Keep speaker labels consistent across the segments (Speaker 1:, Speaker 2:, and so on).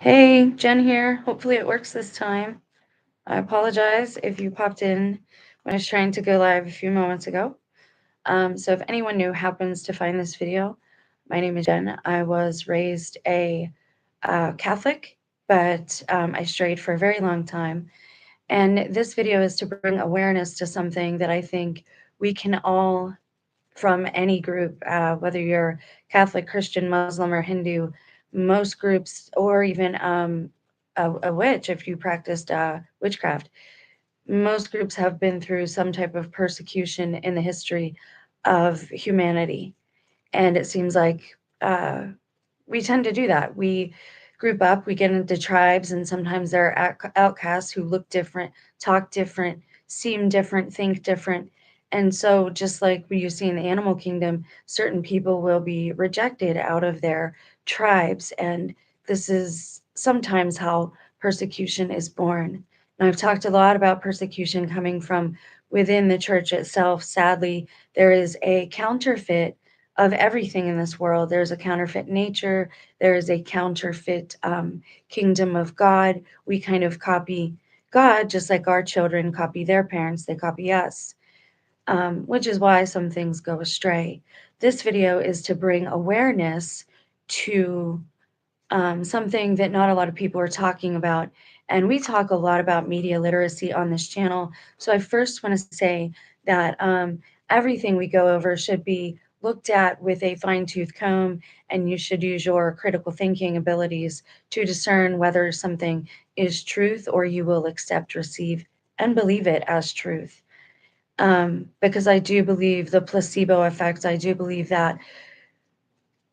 Speaker 1: Hey, Jen here. Hopefully it works this time. I apologize if you popped in when I was trying to go live a few moments ago. So if anyone new happens to find this video, my name is Jen. I was raised a Catholic, but I strayed for a very long time. And this video is to bring awareness to something that I think we can all, from any group, whether you're Catholic, Christian, Muslim, or Hindu, most groups, or even a witch, if you practiced witchcraft, most groups have been through some type of persecution in the history of humanity. And it seems like we tend to do that. We group up, we get into tribes, and sometimes there are outcasts who look different, talk different, seem different, think different. And so, just like you see in the animal kingdom, certain people will be rejected out of their tribes. And this is sometimes how persecution is born. And I've talked a lot about persecution coming from within the church itself. Sadly, there is a counterfeit of everything in this world. There's a counterfeit nature, there is a counterfeit kingdom of God. We kind of copy God just like our children copy their parents, they copy us, which is why some things go astray. This video is to bring awareness to something that not a lot of people are talking about. And we talk a lot about media literacy on this channel. So I first want to say that everything we go over should be looked at with a fine tooth comb, and you should use your critical thinking abilities to discern whether something is truth or you will accept, receive, and believe it as truth. Because I do believe the placebo effect. I do believe that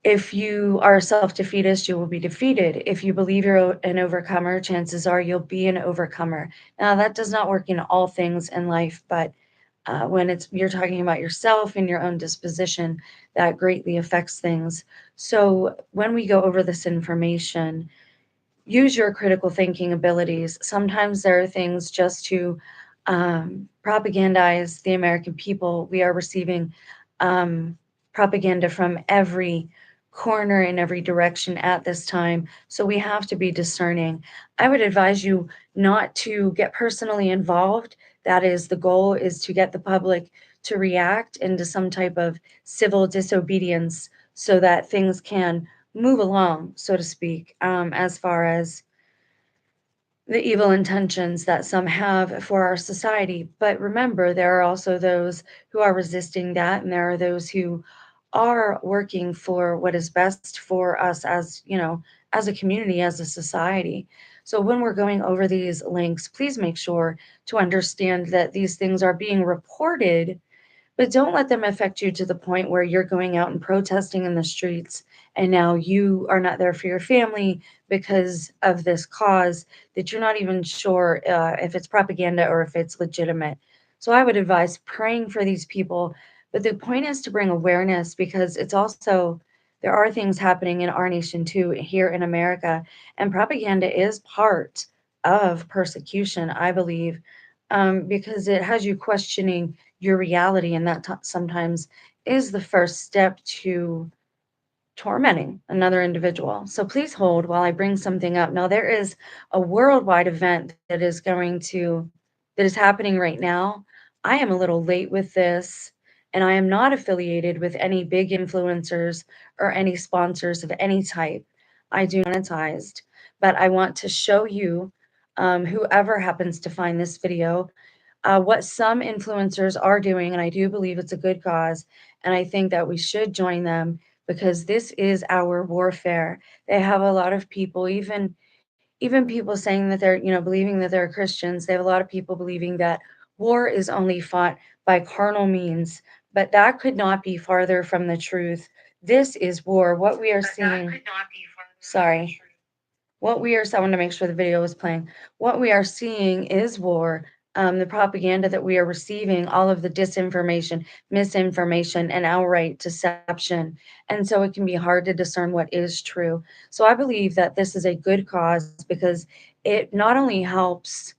Speaker 1: if you are a self-defeatist, you will be defeated. If you believe you're an overcomer, chances are you'll be an overcomer. Now, that does not work in all things in life, but when you're talking about yourself and your own disposition, that greatly affects things. So when we go over this information, use your critical thinking abilities. Sometimes there are things just to propagandize the American people. We are receiving propaganda from every corner in every direction at this time. So we have to be discerning. I would advise you not to get personally involved. That is, the goal is to get the public to react into some type of civil disobedience so that things can move along, so to speak, as far as the evil intentions that some have for our society. But remember, there are also those who are resisting that, and there are those who are working for what is best for us as, as a community, as a society. So when we're going over these links, please make sure to understand that these things are being reported, but don't let them affect you to the point where you're going out and protesting in the streets and now you are not there for your family because of this cause that you're not even sure if it's propaganda or if it's legitimate. So I would advise praying for these people. But the point is to bring awareness, because it's also, there are things happening in our nation too, here in America. And propaganda is part of persecution, I believe, because it has you questioning your reality, and that sometimes is the first step to tormenting another individual. So please hold while I bring something up. Now, there is a worldwide event that is happening right now. I am a little late with this, and I am not affiliated with any big influencers or any sponsors of any type. I do monetized, but I want to show you, whoever happens to find this video, what some influencers are doing, and I do believe it's a good cause, and I think that we should join them because this is our warfare. They have a lot of people, even people saying that they're, believing that they're Christians. They have a lot of people believing that war is only fought by carnal means, but that could not be farther from the truth. This is war. What we are seeing. Sorry. What we are, so I want to make sure the video is playing. What we are seeing is war. The propaganda that we are receiving, all of the disinformation, misinformation, and outright deception. And so it can be hard to discern what is true. So I believe that this is a good cause because it not only helps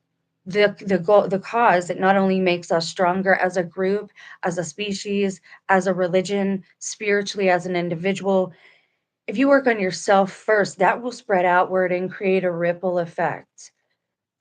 Speaker 1: the goal, the cause, it not only makes us stronger as a group, as a species, as a religion, spiritually, as an individual. If you work on yourself first, that will spread outward and create a ripple effect.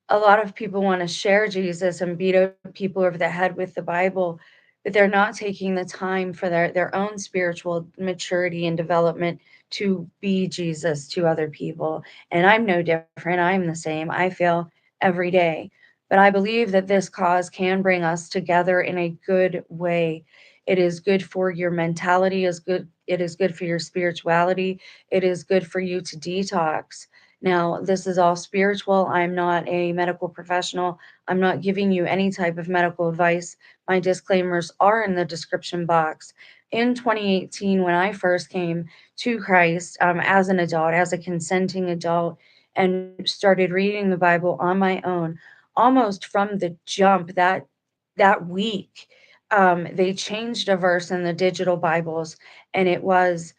Speaker 1: A lot of people want to share Jesus and beat up people over the head with the Bible, but they're not taking the time for their own spiritual maturity and development to be Jesus to other people. And I'm no different. I'm the same. I fail every day. But I believe that this cause can bring us together in a good way. It is good for your mentality, is good. It is good for your spirituality. It is good for you to detox. Now, this is all spiritual. I'm not a medical professional. I'm not giving you any type of medical advice. My disclaimers are in the description box. In 2018, when I first came to Christ as an adult, as a consenting adult, and started reading the Bible on my own, almost from the jump that week, they changed a verse in the digital Bibles, and it was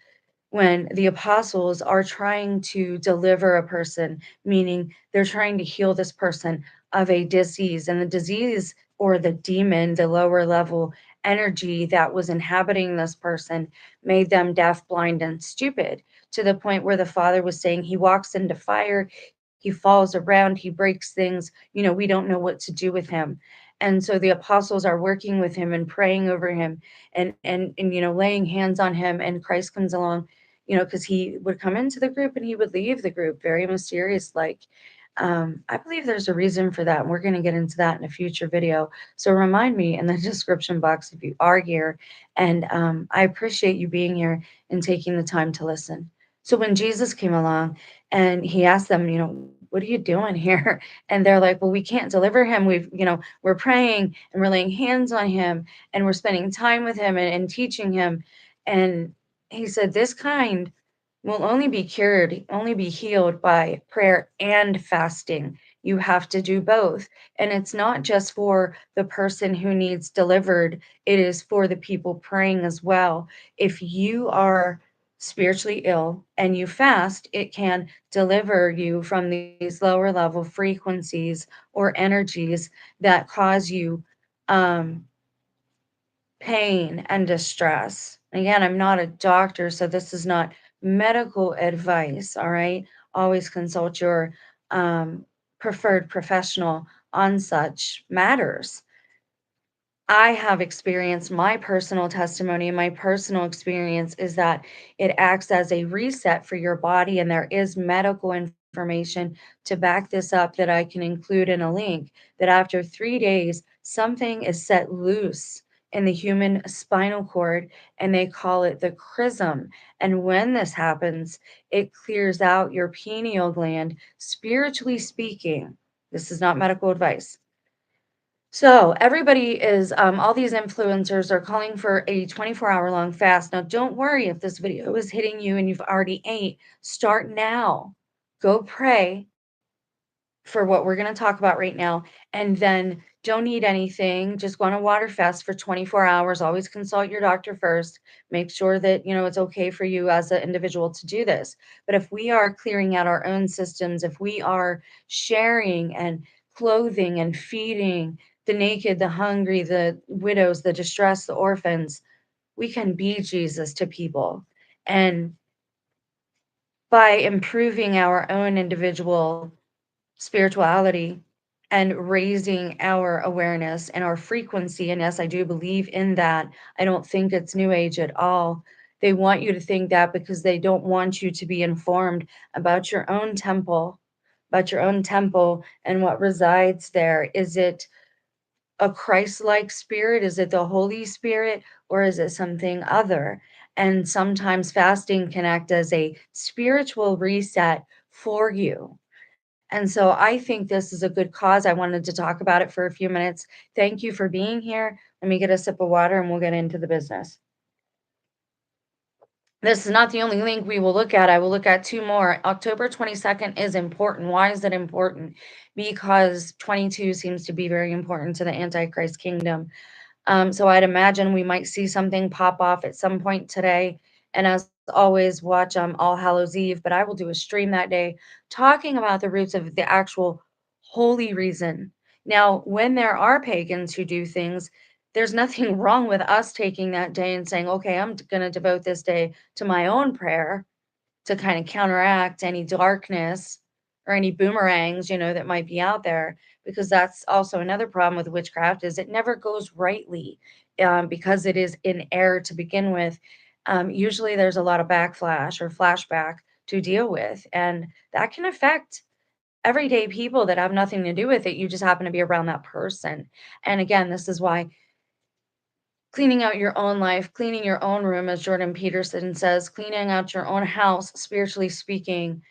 Speaker 1: when the apostles are trying to deliver a person, meaning they're trying to heal this person of a disease, and the disease or the demon, the lower level energy that was inhabiting this person, made them deaf, blind, and stupid, to the point where the father was saying he walks into fire, he falls around, he breaks things, we don't know what to do with him. And so the apostles are working with him and praying over him and laying hands on him, and Christ comes along, because he would come into the group and he would leave the group very mysterious like. I believe there's a reason for that, and we're going to get into that in a future video. So remind me in the description box if you are here, and I appreciate you being here and taking the time to listen. So when Jesus came along and he asked them, what are you doing here? And they're like, well, we can't deliver him. We're praying and we're laying hands on him and we're spending time with him and teaching him. And he said, this kind will only be cured, only be healed by prayer and fasting. You have to do both. And it's not just for the person who needs delivered, it is for the people praying as well. If you are spiritually ill and you fast, it can deliver you from these lower level frequencies or energies that cause you um, pain and distress. Again, I'm not a doctor, so this is not medical advice, all right? Always consult your preferred professional on such matters. I have experienced my personal testimony, my personal experience is that it acts as a reset for your body, and there is medical information to back this up that I can include in a link. That after 3 days, something is set loose in the human spinal cord, and they call it the chrism. And when this happens, it clears out your pineal gland, spiritually speaking. This is not medical advice. So everybody is, all these influencers are calling for a 24-hour long fast. Now, don't worry if this video is hitting you and you've already ate. Start now. Go pray for what we're going to talk about right now, and then don't eat anything. Just go on a water fast for 24 hours. Always consult your doctor first. Make sure that it's okay for you as an individual to do this. But if we are clearing out our own systems, if we are sharing and clothing and feeding the naked, the hungry, the widows, the distressed, the orphans, we can be Jesus to people. And by improving our own individual spirituality and raising our awareness and our frequency. And yes, I do believe in that. I don't think it's new age at all. They want you to think that because they don't want you to be informed about your own temple, and what resides there. Is it a Christ-like spirit? Is it the Holy Spirit, or is it something other? And sometimes fasting can act as a spiritual reset for you. And so I think this is a good cause. I wanted to talk about it for a few minutes. Thank you for being here. Let me get a sip of water and we'll get into the business. This is not the only link we will look at. I will look at two more. October 22nd is important. Why is it important? Because 22 seems to be very important to the Antichrist kingdom. So I'd imagine we might see something pop off at some point today. And as always, watch All Hallows Eve. But I will do a stream that day talking about the roots of the actual holy reason. Now, when there are pagans who do things, there's nothing wrong with us taking that day and saying, okay, I'm going to devote this day to my own prayer, to kind of counteract any darkness or any boomerangs, that might be out there, because that's also another problem with witchcraft is it never goes rightly, because it is in error to begin with. Usually there's a lot of backflash or flashback to deal with, and that can affect everyday people that have nothing to do with it. You just happen to be around that person. And again, this is why cleaning out your own life, cleaning your own room, as Jordan Peterson says, cleaning out your own house, spiritually speaking,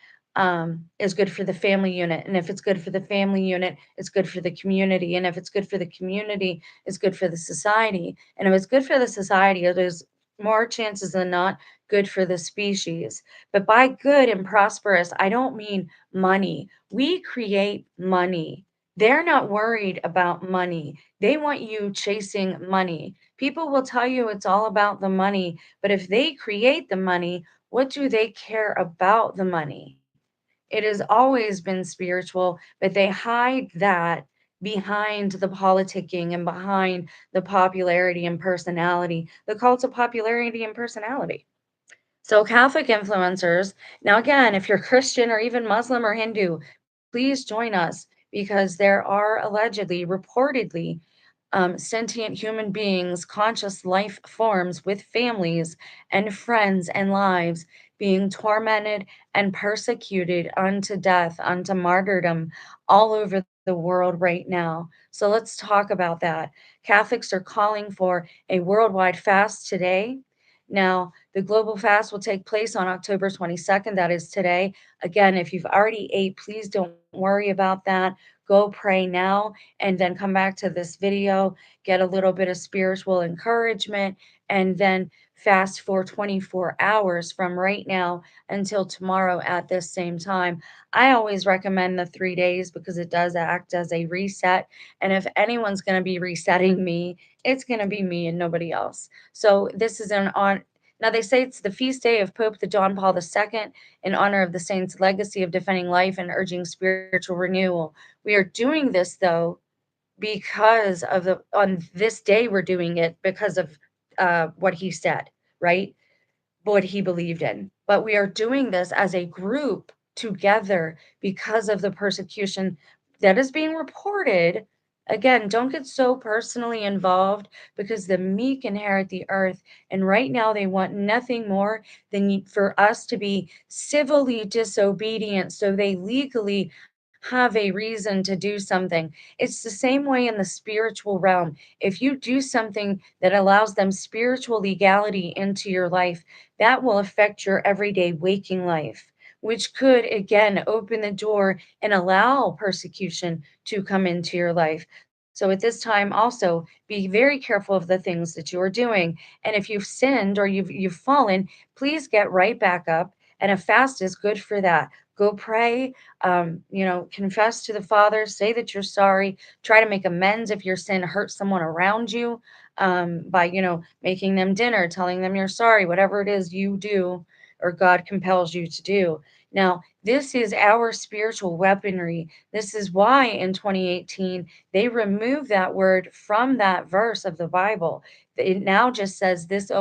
Speaker 1: is good for the family unit. And if it's good for the family unit, it's good for the community. And if it's good for the community, it's good for the society. And if it's good for the society, it is more chances than not good for the species. But by good and prosperous, I don't mean money. We create money. They're not worried about money. They want you chasing money. People will tell you it's all about the money, but if they create the money, what do they care about the money? It has always been spiritual, but they hide that behind the politicking and behind the popularity and personality, the cult of popularity and personality. So, Catholic influencers, now again, if you're Christian or even Muslim or Hindu, please join us, because there are allegedly, reportedly, sentient human beings, conscious life forms with families and friends and lives being tormented and persecuted unto death, unto martyrdom all over the world right now. So let's talk about that. Catholics are calling for a worldwide fast today. Now, the global fast will take place on October 22nd. That is today. Again, if you've already ate, please don't worry about that. Go pray now and then come back to this video, get a little bit of spiritual encouragement, and then fast for 24 hours from right now until tomorrow at this same time. I always recommend the 3 days because it does act as a reset. And if anyone's going to be resetting me, it's going to be me and nobody else. So this is an on. Now they say it's the feast day of Pope the John Paul II in honor of the saint's legacy of defending life and urging spiritual renewal. We are doing this though because of the on this day we're doing it because of what he said, right? What he believed in. But we are doing this as a group together because of the persecution that is being reported. Again, don't get so personally involved, because the meek inherit the earth. And right now, they want nothing more than for us to be civilly disobedient so they legally have a reason to do something. It's the same way in the spiritual realm. If you do something that allows them spiritual legality into your life, that will affect your everyday waking life, which could again open the door and allow persecution to come into your life. So at this time, also be very careful of the things that you are doing. And if you've sinned or you've fallen, please get right back up. And a fast is good for that. Go pray, confess to the Father, say that you're sorry, try to make amends if your sin hurt someone around you, by, making them dinner, telling them you're sorry, whatever it is you do or God compels you to do. Now, this is our spiritual weaponry. This is why in 2018 they removed that word from that verse of the Bible. It now just says this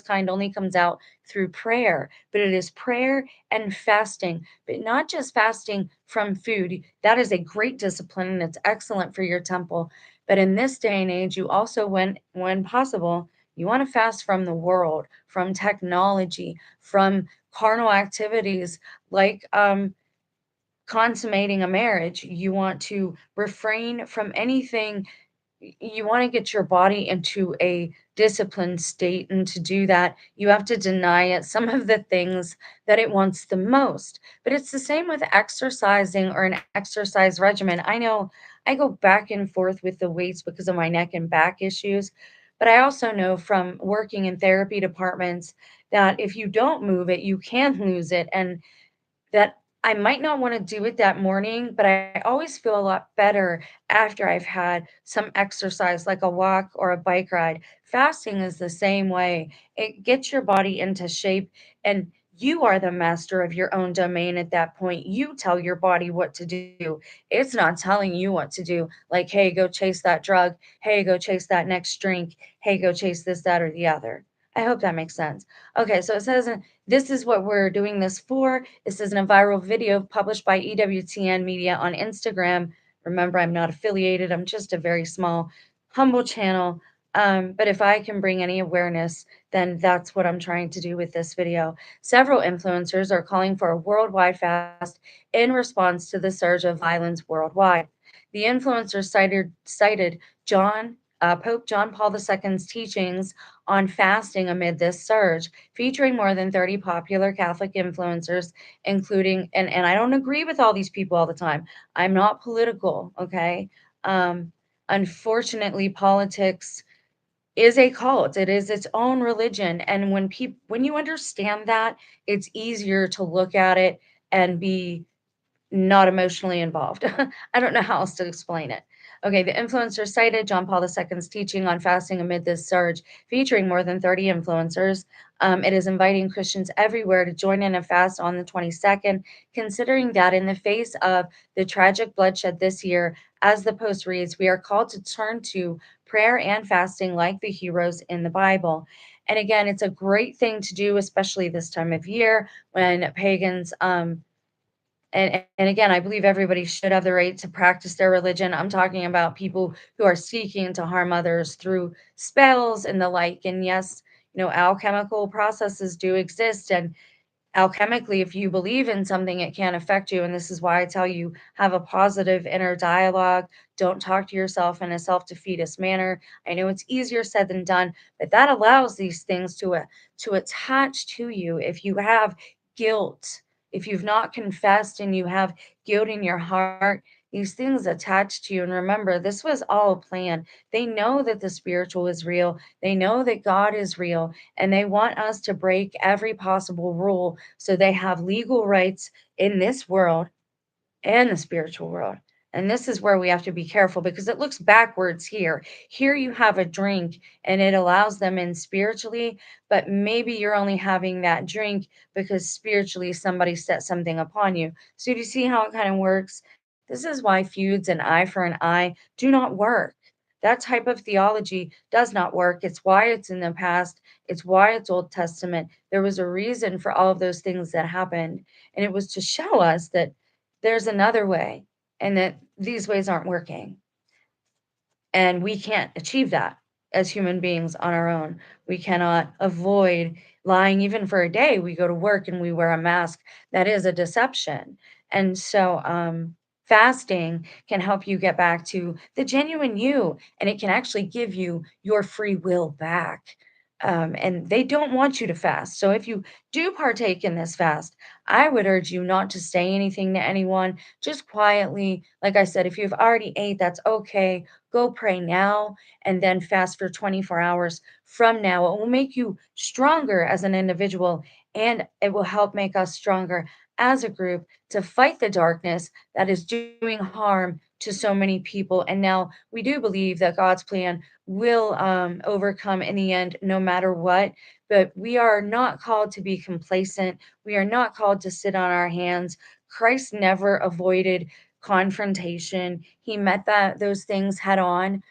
Speaker 1: kind only comes out through prayer, but it is prayer and fasting, but not just fasting from food. That is a great discipline and it's excellent for your temple. But in this day and age, you also, when possible, you want to fast from the world, from technology, from carnal activities like consummating a marriage. You want to refrain from anything. You want to get your body into a disciplined state, and to do that you have to deny it some of the things that it wants the most. But it's the same with exercising or an exercise regimen. I know I go back and forth with the weights because of my neck and back issues, but I also know from working in therapy departments that if you don't move it you can lose it, and that I might not want to do it that morning, but I always feel a lot better after I've had some exercise like a walk or a bike ride. Fasting is the same way. It gets your body into shape, and you are the master of your own domain at that point. You tell your body what to do. It's not telling you what to do. Like, hey, go chase that drug. Hey, go chase that next drink. Hey, go chase this, that, or the other. I hope that makes sense. Okay, so it says this is what we're doing this for. This is in a viral video published by EWTN Media on Instagram. Remember, I'm not affiliated, I'm just a very small, humble channel. But if I can bring any awareness, then that's what I'm trying to do with this video. Several influencers are calling for a worldwide fast in response to the surge of violence worldwide. The influencers cited Pope John Paul II's teachings on fasting amid this surge, featuring more than 30 popular Catholic influencers, including, and I don't agree with all these people all the time. I'm not political, okay? Um, Unfortunately, politics is a cult. It is its own religion. And when you understand that, it's easier to look at it and be not emotionally involved. I don't know how else to explain it. Okay, the influencer cited John Paul II's teaching on fasting amid this surge, featuring more than 30 influencers. It is inviting Christians everywhere to join in a fast on the 22nd, considering that in the face of the tragic bloodshed this year, as the post reads, we are called to turn to prayer and fasting like the heroes in the Bible. And again, it's a great thing to do, especially this time of year when pagans and again, I believe everybody should have the right to practice their religion. I'm talking about people who are seeking to harm others through spells and the like. And yes, alchemical processes do exist. And alchemically, if you believe in something, it can affect you. And this is why I tell you, have a positive inner dialogue. Don't talk to yourself in a self-defeatist manner. I know it's easier said than done, but that allows these things to attach to you. If you have guilt, if you've not confessed and you have guilt in your heart, these things attach to you. And remember, this was all a plan. They know that the spiritual is real. They know that God is real, and they want us to break every possible rule so they have legal rights in this world and the spiritual world. And this is where we have to be careful because it looks backwards here. Here you have a drink and it allows them in spiritually, but maybe you're only having that drink because spiritually somebody set something upon you. So do you see how it kind of works? This is why feuds and eye for an eye do not work. That type of theology does not work. It's why it's in the past. It's why it's Old Testament. There was a reason for all of those things that happened. And it was to show us that there's another way and that these ways aren't working. And we can't achieve that as human beings on our own. We cannot avoid lying even for a day. We go to work and we wear a mask. That is a deception. And so, fasting can help you get back to the genuine you, and it can actually give you your free will back. And they don't want you to fast. So if you do partake in this fast, I would urge you not to say anything to anyone, just quietly. Like I said, if you've already ate, that's okay. Go pray now and then fast for 24 hours from now. It will make you stronger as an individual, and it will help make us stronger as a group to fight the darkness that is doing harm to so many people. And now we do believe that God's plan will overcome in the end, no matter what. But we are not called to be complacent. We are not called to sit on our hands. Christ never avoided confrontation. He met those things head on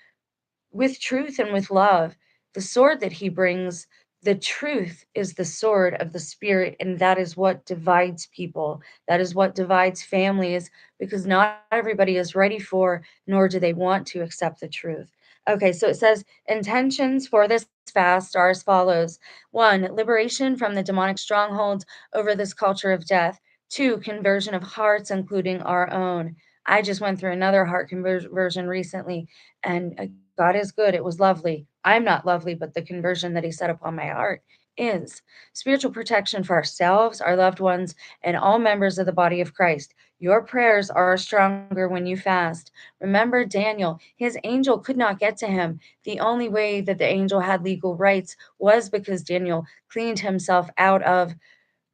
Speaker 1: with truth and with love. The sword that he brings, the truth is the sword of the spirit, and that is what divides people. That is what divides families because not everybody is ready for, nor do they want to accept the truth. Okay, so it says intentions for this fast are as follows: one, liberation from the demonic strongholds over this culture of death. Two, conversion of hearts, including our own. I just went through another heart conversion recently, and God is good. It was lovely. I'm not lovely, but the conversion that He set upon my heart is spiritual protection for ourselves, our loved ones, and all members of the body of Christ. Your prayers are stronger when you fast. Remember Daniel, his angel could not get to him. The only way that the angel had legal rights was because Daniel cleaned himself out of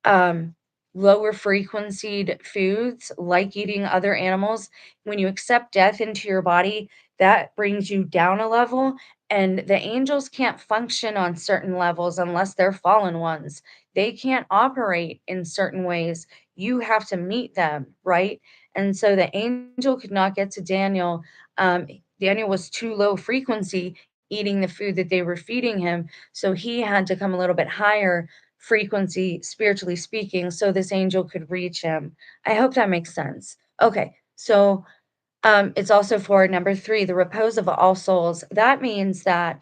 Speaker 1: um, lower frequencied foods like eating other animals. When you accept death into your body, that brings you down a level, and the angels can't function on certain levels unless they're fallen ones. They can't operate in certain ways. You have to meet them, right? And so the angel could not get to Daniel. Daniel was too low frequency. eating the food that they were feeding him. So he had to come a little bit higher frequency, spiritually speaking, so this angel could reach him. I hope that makes sense. Okay, so it's also for number 3, the repose of all souls. That means that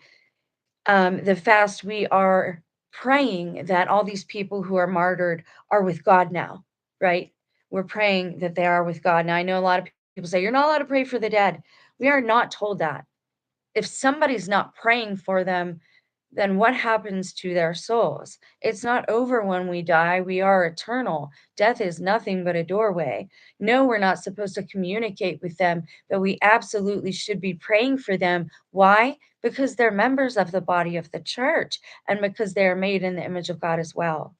Speaker 1: the fast, we are praying that all these people who are martyred are with God now, right? We're praying that they are with God. Now, I know a lot of people say, you're not allowed to pray for the dead. We are not told that. If somebody's not praying for them, then what happens to their souls? It's not over when we die. We are eternal. Death is nothing but a doorway. No, we're not supposed to communicate with them, but we absolutely should be praying for them. Why? Because they're members of the body of the church and because they are made in the image of God as well.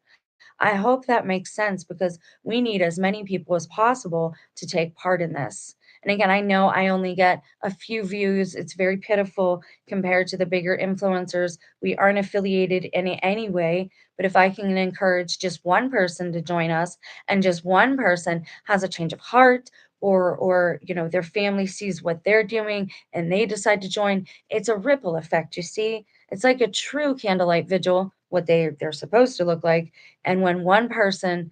Speaker 1: I hope that makes sense because we need as many people as possible to take part in this. And again, I know I only get a few views. It's very pitiful compared to the bigger influencers. We aren't affiliated in any way, but if I can encourage just one person to join us and just one person has a change of heart or their family sees what they're doing and they decide to join, it's a ripple effect, you see? It's like a true candlelight vigil, what they're supposed to look like, and when one person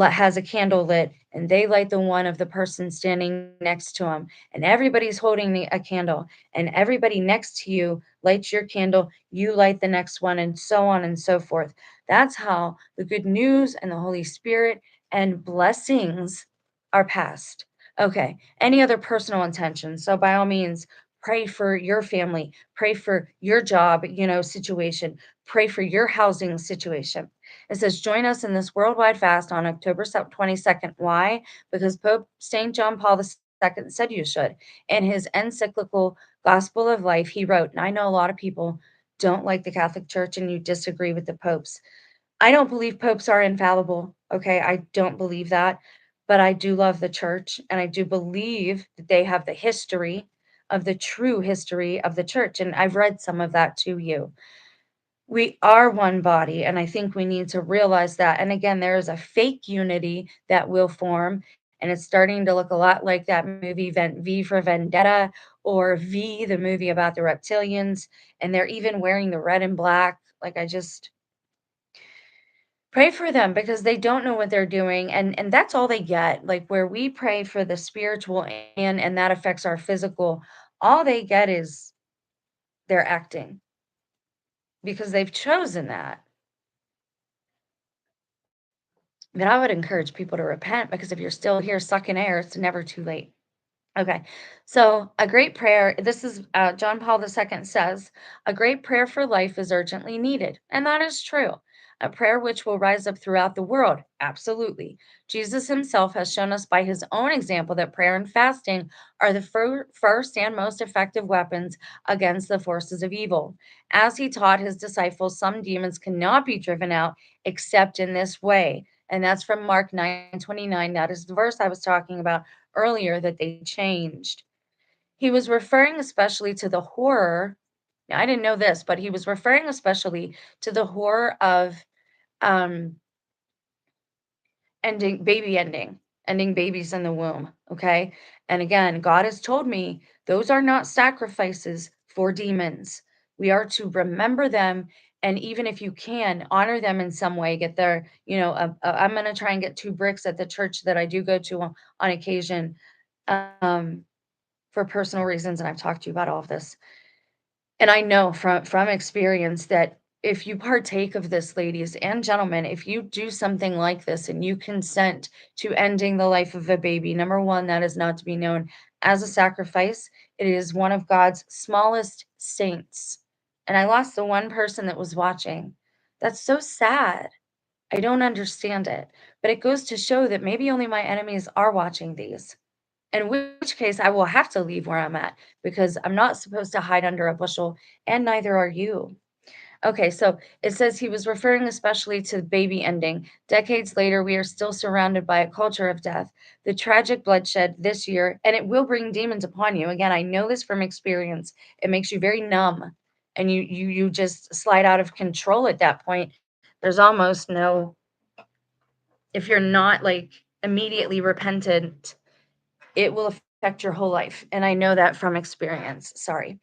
Speaker 1: has a candle lit and they light the one of the person standing next to them, and everybody's holding a candle, and everybody next to you lights your candle, you light the next one, and so on and so forth. That's how the good news and the Holy Spirit and blessings are passed. Okay, any other personal intentions? So, by all means, pray for your family, pray for your job, situation, pray for your housing situation. It says, join us in this worldwide fast on October 22nd. Why? Because Pope St. John Paul II said you should. In his encyclical Gospel of Life, he wrote, and I know a lot of people don't like the Catholic Church and you disagree with the popes. I don't believe popes are infallible. Okay. I don't believe that. But I do love the church and I do believe that they have the history of the true history of the church. And I've read some of that to you. We are one body, and I think we need to realize that. And again, there is a fake unity that will form, and it's starting to look a lot like that movie V for Vendetta or V, the movie about the reptilians. And they're even wearing the red and black. Like, I just pray for them because they don't know what they're doing. And that's all they get. Like, where we pray for the spiritual and that affects our physical, all they get is their acting because they've chosen that. But I would encourage people to repent because if you're still here sucking air, it's never too late. Okay. So, a great prayer, this is John Paul II says, a great prayer for life is urgently needed. And that is true. A prayer which will rise up throughout the world. Absolutely. Jesus himself has shown us by his own example that prayer and fasting are the first and most effective weapons against the forces of evil. As he taught his disciples, some demons cannot be driven out except in this way. And that's from Mark 9:29. That is the verse I was talking about earlier that they changed. He was referring especially to the horror. Now, I didn't know this, but he was referring especially to the horror of um, ending babies in the womb. Okay. And again, God has told me those are not sacrifices for demons. We are to remember them. And even if you can honor them in some way, get their, I'm going to try and get 2 bricks at the church that I do go to on occasion. Um, for personal reasons, and I've talked to you about all of this. And I know from experience that if you partake of this, ladies and gentlemen, if you do something like this and you consent to ending the life of a baby, number one, that is not to be known as a sacrifice. It is one of God's smallest saints. And I lost the one person that was watching. That's so sad. I don't understand it. But it goes to show that maybe only my enemies are watching these. In which case, I will have to leave where I'm at because I'm not supposed to hide under a bushel, and neither are you. Okay, so it says he was referring especially to the baby ending. Decades later, we are still surrounded by a culture of death. The tragic bloodshed this year, and it will bring demons upon you. Again, I know this from experience. It makes you very numb, and you just slide out of control at that point. There's almost no, if you're not like immediately repentant, it will affect your whole life. And I know that from experience. Sorry.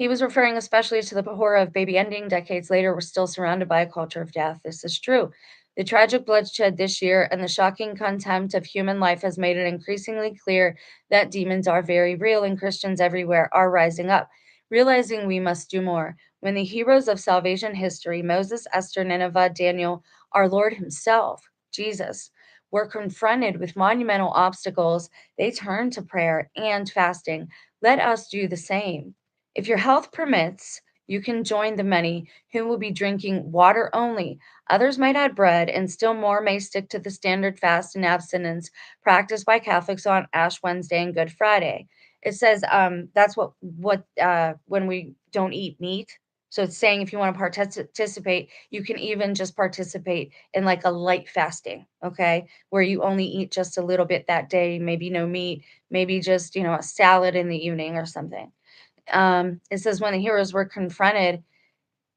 Speaker 1: He was referring especially to the horror of baby ending. Decades later, we're still surrounded by a culture of death. This is true. The tragic bloodshed this year and the shocking contempt of human life has made it increasingly clear that demons are very real and Christians everywhere are rising up, realizing we must do more. When the heroes of salvation history, Moses, Esther, Nineveh, Daniel, our Lord Himself, Jesus, were confronted with monumental obstacles, they turned to prayer and fasting. Let us do the same. If your health permits, you can join the many who will be drinking water only. Others might add bread, and still more may stick to the standard fast and abstinence practiced by Catholics on Ash Wednesday and Good Friday. It says that's what when we don't eat meat. So it's saying if you want to participate, you can even just participate in like a light fasting, okay, where you only eat just a little bit that day, maybe no meat, maybe just a salad in the evening or something. It says when the heroes were confronted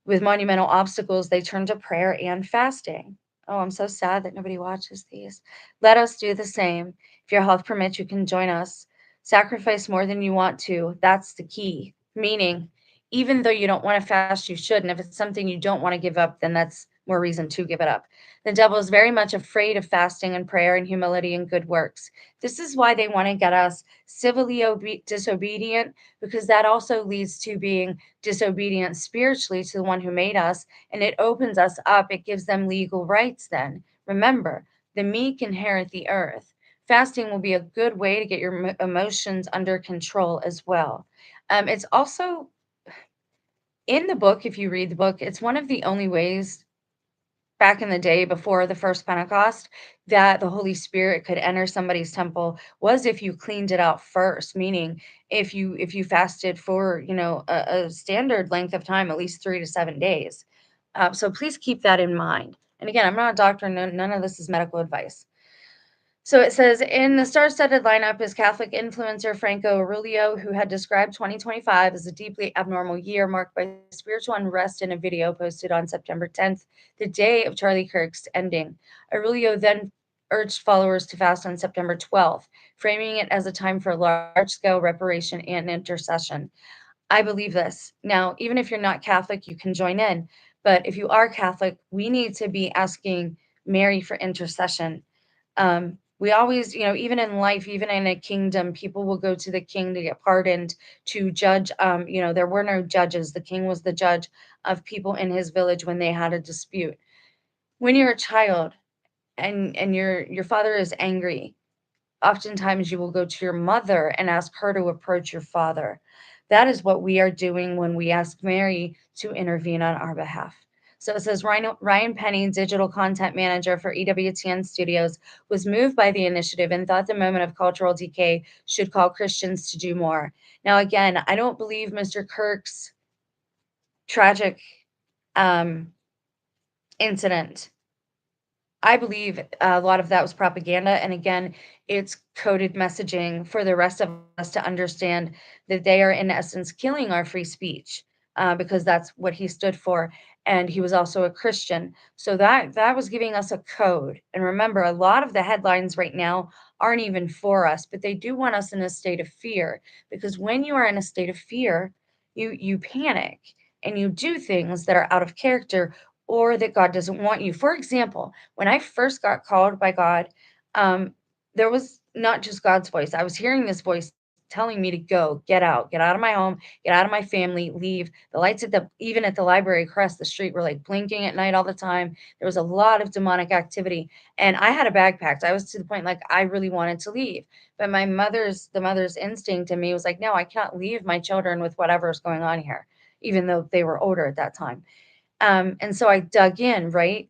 Speaker 1: with monumental obstacles, they turned to prayer and fasting. Oh, I'm so sad that nobody watches these. Let us do the same. If your health permits, you can join us. Sacrifice more than you want to. That's the key. Meaning, even though you don't want to fast, you should. And if it's something you don't want to give up, then that's more reason to give it up. The devil is very much afraid of fasting and prayer and humility and good works. This is why they want to get us civilly disobedient, because that also leads to being disobedient spiritually to the one who made us, and it opens us up. It gives them legal rights then. Remember, the meek inherit the earth. Fasting will be a good way to get your emotions under control as well. It's also in the book, if you read the book, it's one of the only ways back in the day before the first Pentecost that the Holy Spirit could enter somebody's temple was if you cleaned it out first, meaning if you fasted for a standard length of time, at least 3 to 7 days. So please keep that in mind. And again, I'm not a doctor. None of this is medical advice. So it says in the star-studded lineup is Catholic influencer Franco Aurelio, who had described 2025 as a deeply abnormal year marked by spiritual unrest in a video posted on September 10th, the day of Charlie Kirk's ending. Aurelio then urged followers to fast on September 12th, framing it as a time for large-scale reparation and intercession. I believe this. Now, even if you're not Catholic, you can join in. But if you are Catholic, we need to be asking Mary for intercession. We always, even in life, even in a kingdom, people will go to the king to get pardoned, to judge. There were no judges. The king was the judge of people in his village when they had a dispute. When you're a child and your father is angry, oftentimes you will go to your mother and ask her to approach your father. That is what we are doing when we ask Mary to intervene on our behalf. So it says Ryan Penny, digital content manager for EWTN Studios, was moved by the initiative and thought the moment of cultural decay should call Christians to do more. Now, again, I don't believe Mr. Kirk's tragic um, incident. I believe a lot of that was propaganda. And again, it's coded messaging for the rest of us to understand that they are, in essence, killing our free speech because that's what he stood for. And he was also a Christian. So that was giving us a code. And remember, a lot of the headlines right now aren't even for us, but they do want us in a state of fear, because when you are in a state of fear, you panic and you do things that are out of character or that God doesn't want you. For example, when I first got called by God, um, there was not just God's voice. I was hearing this voice telling me to go, get out of my home, get out of my family, leave. The lights even at the library across the street were like blinking at night all the time. There was a lot of demonic activity, and I had a bag packed. I was to the point like I really wanted to leave, but the mother's instinct in me was like, no, I can't leave my children with whatever's going on here, even though they were older at that time. And so I dug in, right?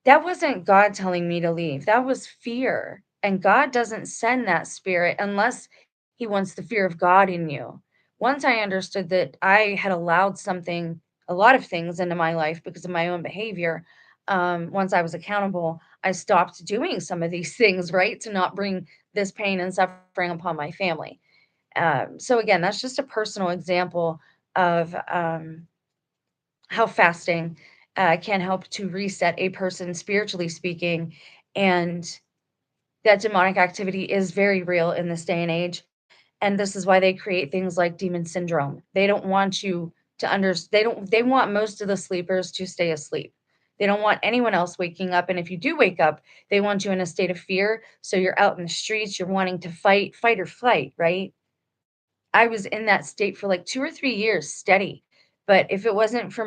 Speaker 1: That wasn't God telling me to leave. That was fear. And God doesn't send that spirit unless He wants the fear of God in you. Once I understood that I had allowed a lot of things into my life because of my own behavior, once I was accountable, I stopped doing some of these things, right? To not bring this pain and suffering upon my family. So again, that's just a personal example of how fasting can help to reset a person spiritually speaking. And that demonic activity is very real in this day and age. And this is why they create things like demon syndrome. They don't want you to they want most of the sleepers to stay asleep. They don't want anyone else waking up. And if you do wake up, they want you in a state of fear. So you're out in the streets, you're wanting to fight or flight, right? I was in that state for like 2 or 3 years steady. But if it wasn't for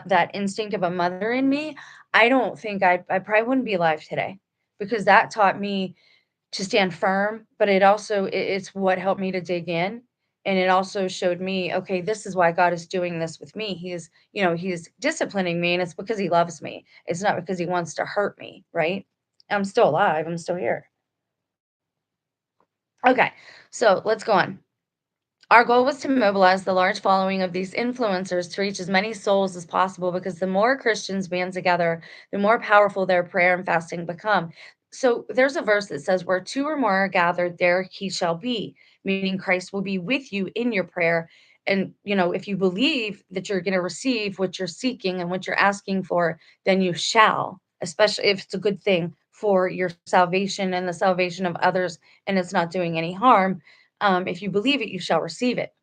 Speaker 1: that instinct of a mother in me, I don't think I probably wouldn't be alive today, because that taught me to stand firm, but it's what helped me to dig in. And it also showed me, okay, this is why God is doing this with me. He's disciplining me, and it's because he loves me. It's not because he wants to hurt me, right? I'm still alive. I'm still here. Okay, so let's go on. Our goal was to mobilize the large following of these influencers to reach as many souls as possible, because the more Christians band together, the more powerful their prayer and fasting become. So there's a verse that says, "Where two or more are gathered, there he shall be," meaning Christ will be with you in your prayer. And, if you believe that you're going to receive what you're seeking and what you're asking for, then you shall, especially if it's a good thing for your salvation and the salvation of others, and it's not doing any harm. If you believe it, you shall receive it.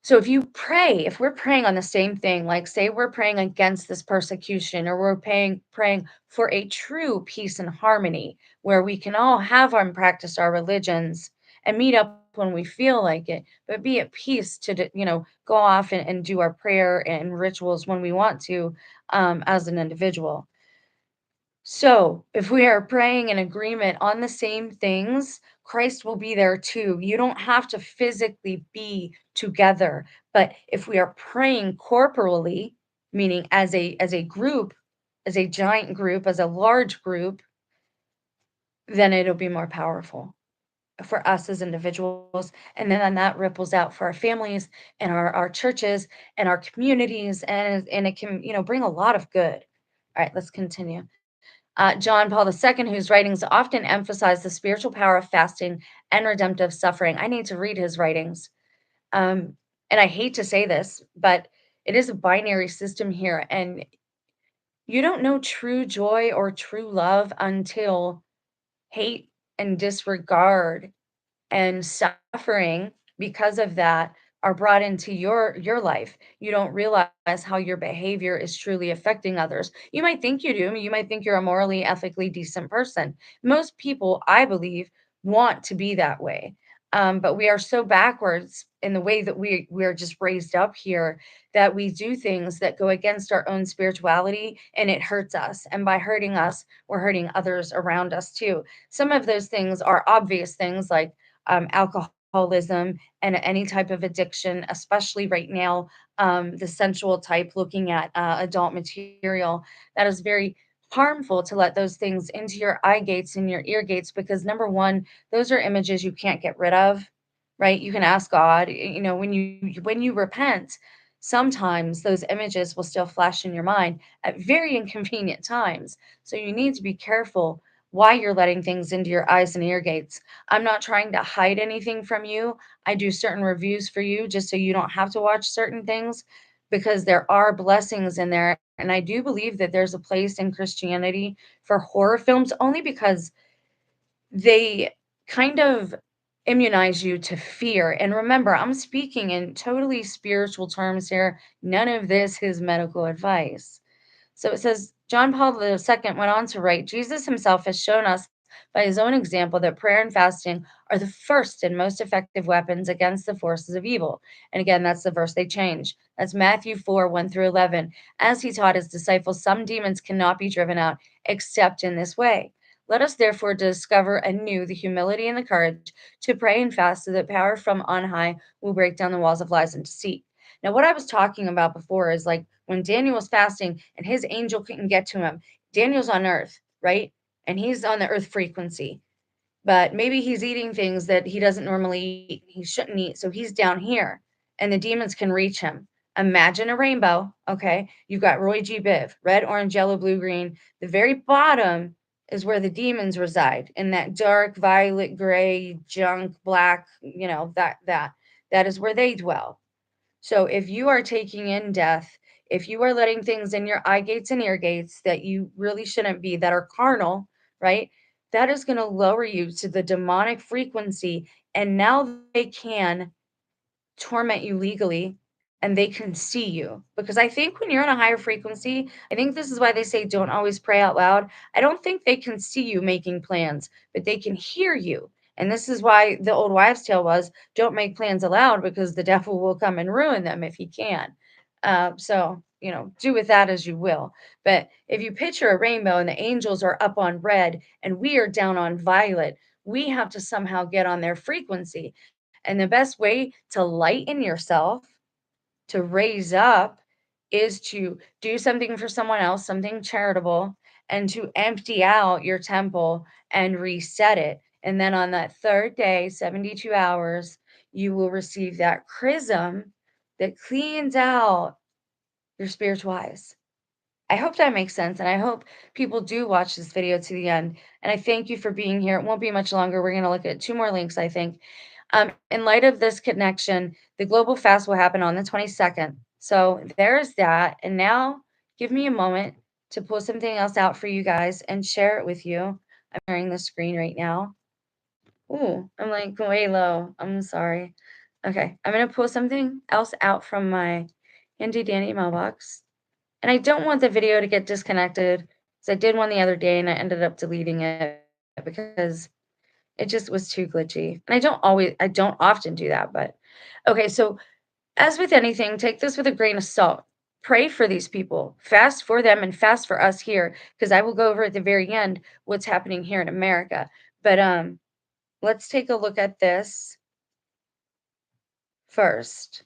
Speaker 1: So if we're praying on the same thing, like say we're praying against this persecution, or we're praying for a true peace and harmony where we can all have and practice our religions and meet up when we feel like it, but be at peace to, go off and do our prayer and rituals when we want to, as an individual. So, if we are praying in agreement on the same things, Christ will be there too. You don't have to physically be together, but if we are praying corporally, meaning as a group, as a giant group, as a large group, then it'll be more powerful for us as individuals, and then that ripples out for our families and our churches and our communities, and it can, bring a lot of good. All right, let's continue. John Paul II, whose writings often emphasize the spiritual power of fasting and redemptive suffering. I need to read his writings. And I hate to say this, but it is a binary system here. And you don't know true joy or true love until hate and disregard and suffering because of that are brought into your life. You don't realize how your behavior is truly affecting others. You might think you do. You might think you're a morally, ethically decent person. Most people, I believe, want to be that way. But we are so backwards in the way that we're just raised up here, that we do things that go against our own spirituality, and it hurts us. And by hurting us, we're hurting others around us too. Some of those things are obvious things, like alcoholism and any type of addiction, especially right now, the sensual type, looking at adult material. That is very harmful to let those things into your eye gates and your ear gates, because number one, those are images you can't get rid of, right? You can ask God, when you repent, sometimes those images will still flash in your mind at very inconvenient times. So you need to be careful why you're letting things into your eyes and ear gates. I'm not trying to hide anything from you. I do certain reviews for you just so you don't have to watch certain things, because there are blessings in there. And I do believe that there's a place in Christianity for horror films, only because they kind of immunize you to fear. And remember, I'm speaking in totally spiritual terms here. None of this is medical advice. So it says, John Paul II went on to write, Jesus himself has shown us by his own example that prayer and fasting are the first and most effective weapons against the forces of evil. And again, that's the verse they change. That's Matthew 4, 1 through 11. As he taught his disciples, some demons cannot be driven out except in this way. Let us therefore discover anew the humility and the courage to pray and fast, so that power from on high will break down the walls of lies and deceit. Now, what I was talking about before is like when Daniel was fasting and his angel couldn't get to him. Daniel's on earth, right? And he's on the earth frequency, but maybe he's eating things that he doesn't normally eat. He shouldn't eat. So he's down here and the demons can reach him. Imagine a rainbow. Okay. You've got Roy G. Biv, red, orange, yellow, blue, green. The very bottom is where the demons reside, in that dark violet, gray, junk, black, that is where they dwell. So if you are taking in death, if you are letting things in your eye gates and ear gates that you really shouldn't be, that are carnal, right? That is going to lower you to the demonic frequency, and now they can torment you legally and they can see you. Because I think when you're on a higher frequency, I think this is why they say don't always pray out loud. I don't think they can see you making plans, but they can hear you. And this is why the old wives' tale was don't make plans aloud because the devil will come and ruin them if he can. Do with that as you will. But if you picture a rainbow and the angels are up on red and we are down on violet, we have to somehow get on their frequency. And the best way to lighten yourself, to raise up, is to do something for someone else, something charitable, and to empty out your temple and reset it. And then on that third day, 72 hours, you will receive that chrism that cleans out your spiritual eyes. I hope that makes sense, and I hope people do watch this video to the end. And I thank you for being here. It won't be much longer. We're going to look at two more links, I think. In light of this connection, the global fast will happen on the 22nd. So there's that. And now give me a moment to pull something else out for you guys and share it with you. I'm sharing the screen right now. Ooh, I'm like way low. I'm sorry. Okay, I'm going to pull something else out from my handy dandy mailbox. And I don't want the video to get disconnected because I did one the other day and I ended up deleting it because it just was too glitchy. And I don't often do that, but okay. So as with anything, take this with a grain of salt. Pray for these people, fast for them and fast for us here, because I will go over at the very end what's happening here in America. But let's take a look at this first.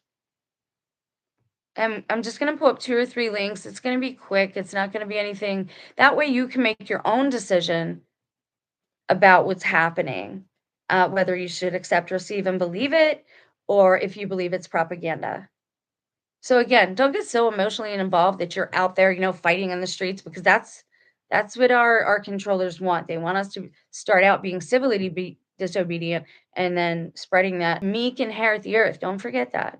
Speaker 1: I'm just going to pull up two or three links. It's going to be quick. It's not going to be anything. That way you can make your own decision about what's happening, whether you should accept, receive, and believe it, or if you believe it's propaganda. So again, don't get so emotionally involved that you're out there, fighting in the streets, because that's what our controllers want. They want us to start out being civilly disobedient and then spreading that meek inherit the earth. Don't forget that.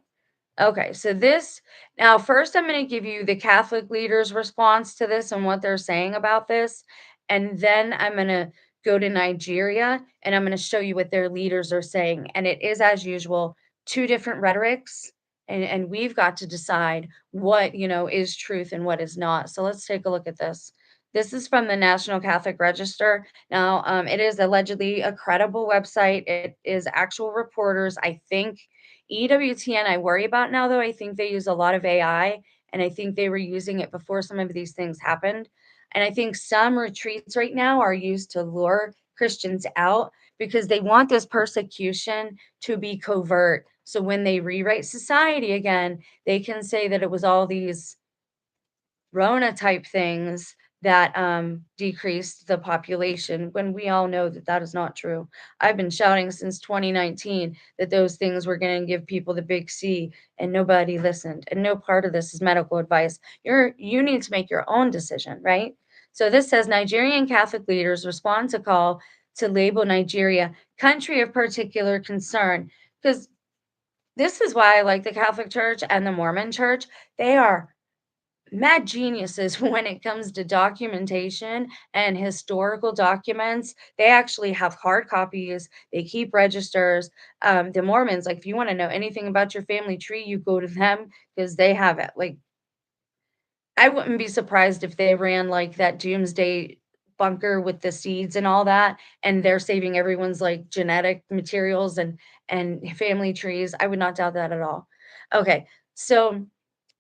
Speaker 1: Okay, so this now first I'm going to give you the Catholic leaders' response to this and what they're saying about this. And then I'm going to go to Nigeria and I'm going to show you what their leaders are saying. And it is, as usual, two different rhetorics. And we've got to decide what, is truth and what is not. So let's take a look at this. This is from the National Catholic Register. Now, it is allegedly a credible website. It is actual reporters. I think EWTN I worry about now, though. I think they use a lot of AI, and I think they were using it before some of these things happened. And I think some retreats right now are used to lure Christians out because they want this persecution to be covert. So when they rewrite society again, they can say that it was all these Rona type things that decreased the population when we all know that that is not true. I've been shouting since 2019 that those things were going to give people the big C and nobody listened. And no part of this is medical advice. You need to make your own decision, right? So this says Nigerian Catholic leaders respond to call to label Nigeria country of particular concern, because this is why I like the Catholic Church and the Mormon Church. They are mad geniuses when it comes to documentation and historical documents. They actually have hard copies. They keep registers. The Mormons, like if you want to know anything about your family tree, you go to them because they have it. Like I wouldn't be surprised if they ran like that doomsday bunker with the seeds and all that, and they're saving everyone's like genetic materials and family trees. I would not doubt that at all. Okay, so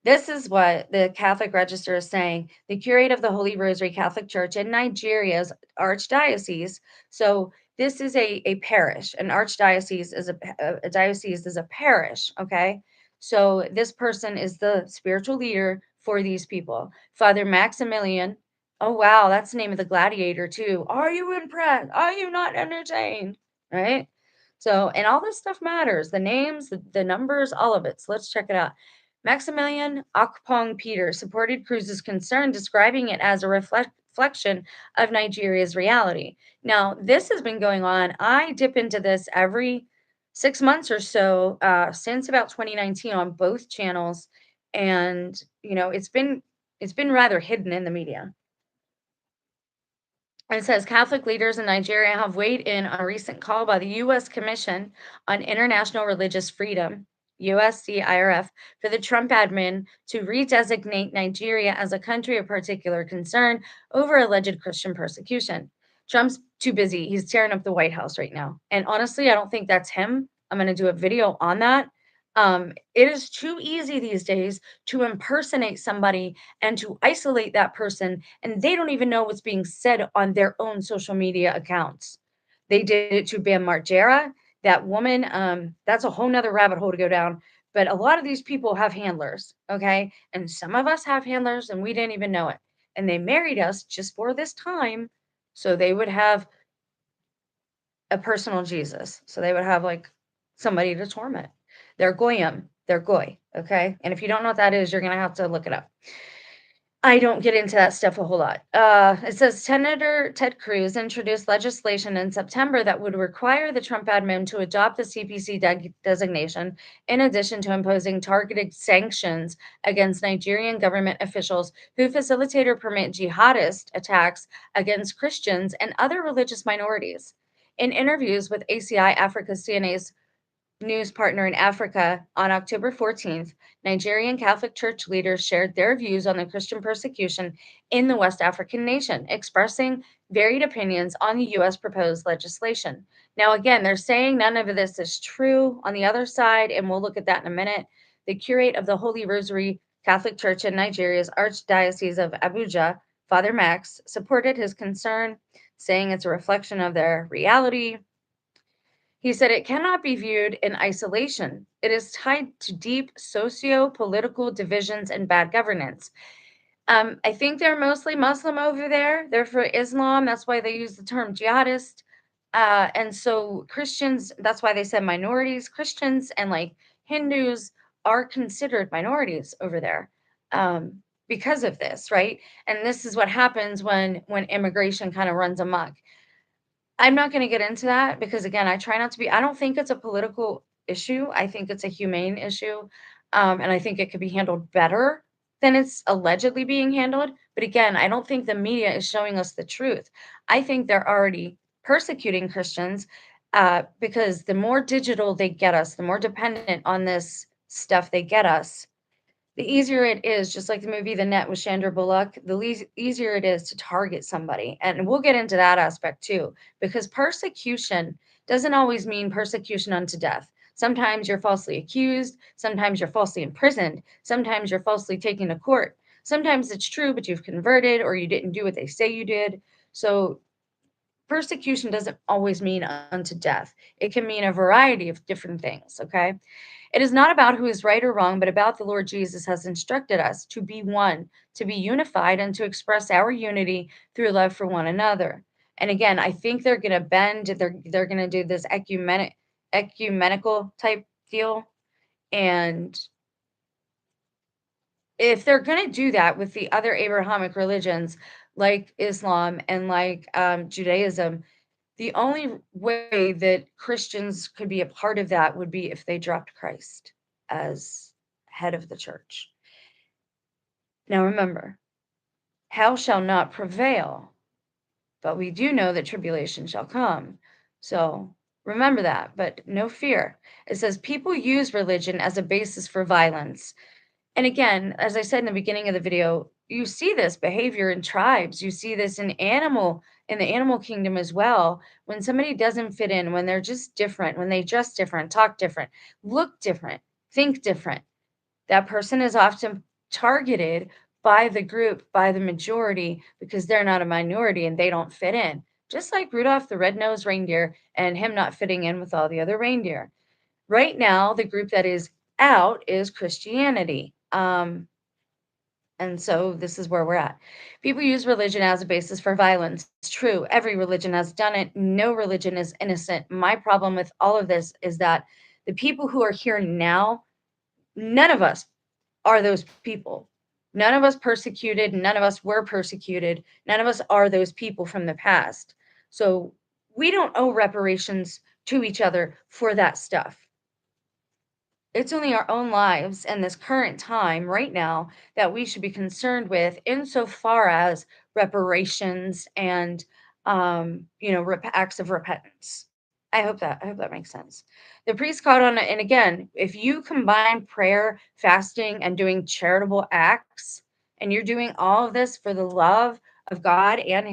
Speaker 1: this is what the Catholic Register is saying. The curate of the Holy Rosary Catholic Church in Nigeria's archdiocese. So this is a parish. An archdiocese is a diocese is a parish. Okay. So this person is the spiritual leader for these people. Father Maximilian. Oh, wow. That's the name of the gladiator, too. Are you impressed? Are you not entertained? Right. So, and all this stuff matters, the names, the numbers, all of it. So let's check it out. Maximilian Akpong Peter supported Cruz's concern, describing it as a reflection of Nigeria's reality. Now, this has been going on. I dip into this every 6 months or so since about 2019 on both channels, and it's been rather hidden in the media. It says Catholic leaders in Nigeria have weighed in on a recent call by the U.S. Commission on International Religious Freedom, USCIRF, for the Trump admin to redesignate Nigeria as a country of particular concern over alleged Christian persecution. Trump's too busy. He's tearing up the White House right now. And honestly, I don't think that's him. I'm going to do a video on that. It is too easy these days to impersonate somebody and to isolate that person, and they don't even know what's being said on their own social media accounts. They did it to Bam Margera, that woman. That's a whole nother rabbit hole to go down. But a lot of these people have handlers, okay? And some of us have handlers and we didn't even know it. And they married us just for this time so they would have a personal Jesus. So they would have like somebody to torment. They're goyim. They're goy. Okay. And if you don't know what that is, you're going to have to look it up. I don't get into that stuff a whole lot. It says Senator Ted Cruz introduced legislation in September that would require the Trump admin to adopt the CPC designation, in addition to imposing targeted sanctions against Nigerian government officials who facilitate or permit jihadist attacks against Christians and other religious minorities. In interviews with ACI Africa CNA's news partner in Africa on October 14th, Nigerian Catholic Church leaders shared their views on the Christian persecution in the West African nation, expressing varied opinions on the U.S. proposed legislation. Now, again, they're saying none of this is true. On the other side, and we'll look at that in a minute, the curate of the Holy Rosary Catholic Church in Nigeria's Archdiocese of Abuja, Father Max, supported his concern, saying it's a reflection of their reality. He said it cannot be viewed in isolation. It is tied to deep socio political divisions and bad governance. I think they're mostly Muslim over there. They're for Islam. That's why they use the term jihadist. And so Christians, that's why they said minorities. Christians and like Hindus are considered minorities over there because of this, right? And this is what happens when immigration kind of runs amok. I'm not gonna get into that because, again, I try not to be I don't think it's a political issue, I think it's a humane issue, and I think it could be handled better than it's allegedly being handled, but again, I don't think the media is showing us the truth. I think they're already persecuting Christians, because the more digital they get us, the more dependent on this stuff they get us, the easier it is, just like the movie The Net with Sandra Bullock, the easier it is to target somebody. And we'll get into that aspect too, because persecution doesn't always mean persecution unto death. Sometimes you're falsely accused, sometimes you're falsely imprisoned, sometimes you're falsely taken to court. Sometimes it's true, but you've converted or you didn't do what they say you did. So persecution doesn't always mean unto death. It can mean a variety of different things, okay? It is not about who is right or wrong, but about the Lord Jesus has instructed us to be one, to be unified, and to express our unity through love for one another. And again, I think they're going to bend. They're going to do this ecumenical type deal, and if they're going to do that with the other Abrahamic religions like Islam and like Judaism, the only way that Christians could be a part of that would be if they dropped Christ as head of the church. Now remember, hell shall not prevail, but we do know that tribulation shall come. So remember that, but no fear. It says people use religion as a basis for violence. And again, as I said in the beginning of the video, you see this behavior in tribes. You see this in the animal kingdom as well. When somebody doesn't fit in, when they're just different, when they dress different, talk different, look different, think different, that person is often targeted by the group, by the majority, because they're not a minority and they don't fit in. Just like Rudolph the Red-Nosed Reindeer and him not fitting in with all the other reindeer. Right now, the group that is out is Christianity. And so this is where we're at. People use religion as a basis for violence. It's true. Every religion has done it. No religion is innocent. My problem with all of this is that the people who are here now, none of us are those people. None of us persecuted. None of us were persecuted. None of us are those people from the past. So we don't owe reparations to each other for that stuff. It's only our own lives and this current time right now that we should be concerned with insofar as reparations and acts of repentance. I hope that makes sense. The priest called on it, and again, if you combine prayer, fasting, and doing charitable acts, and you're doing all of this for the love of God and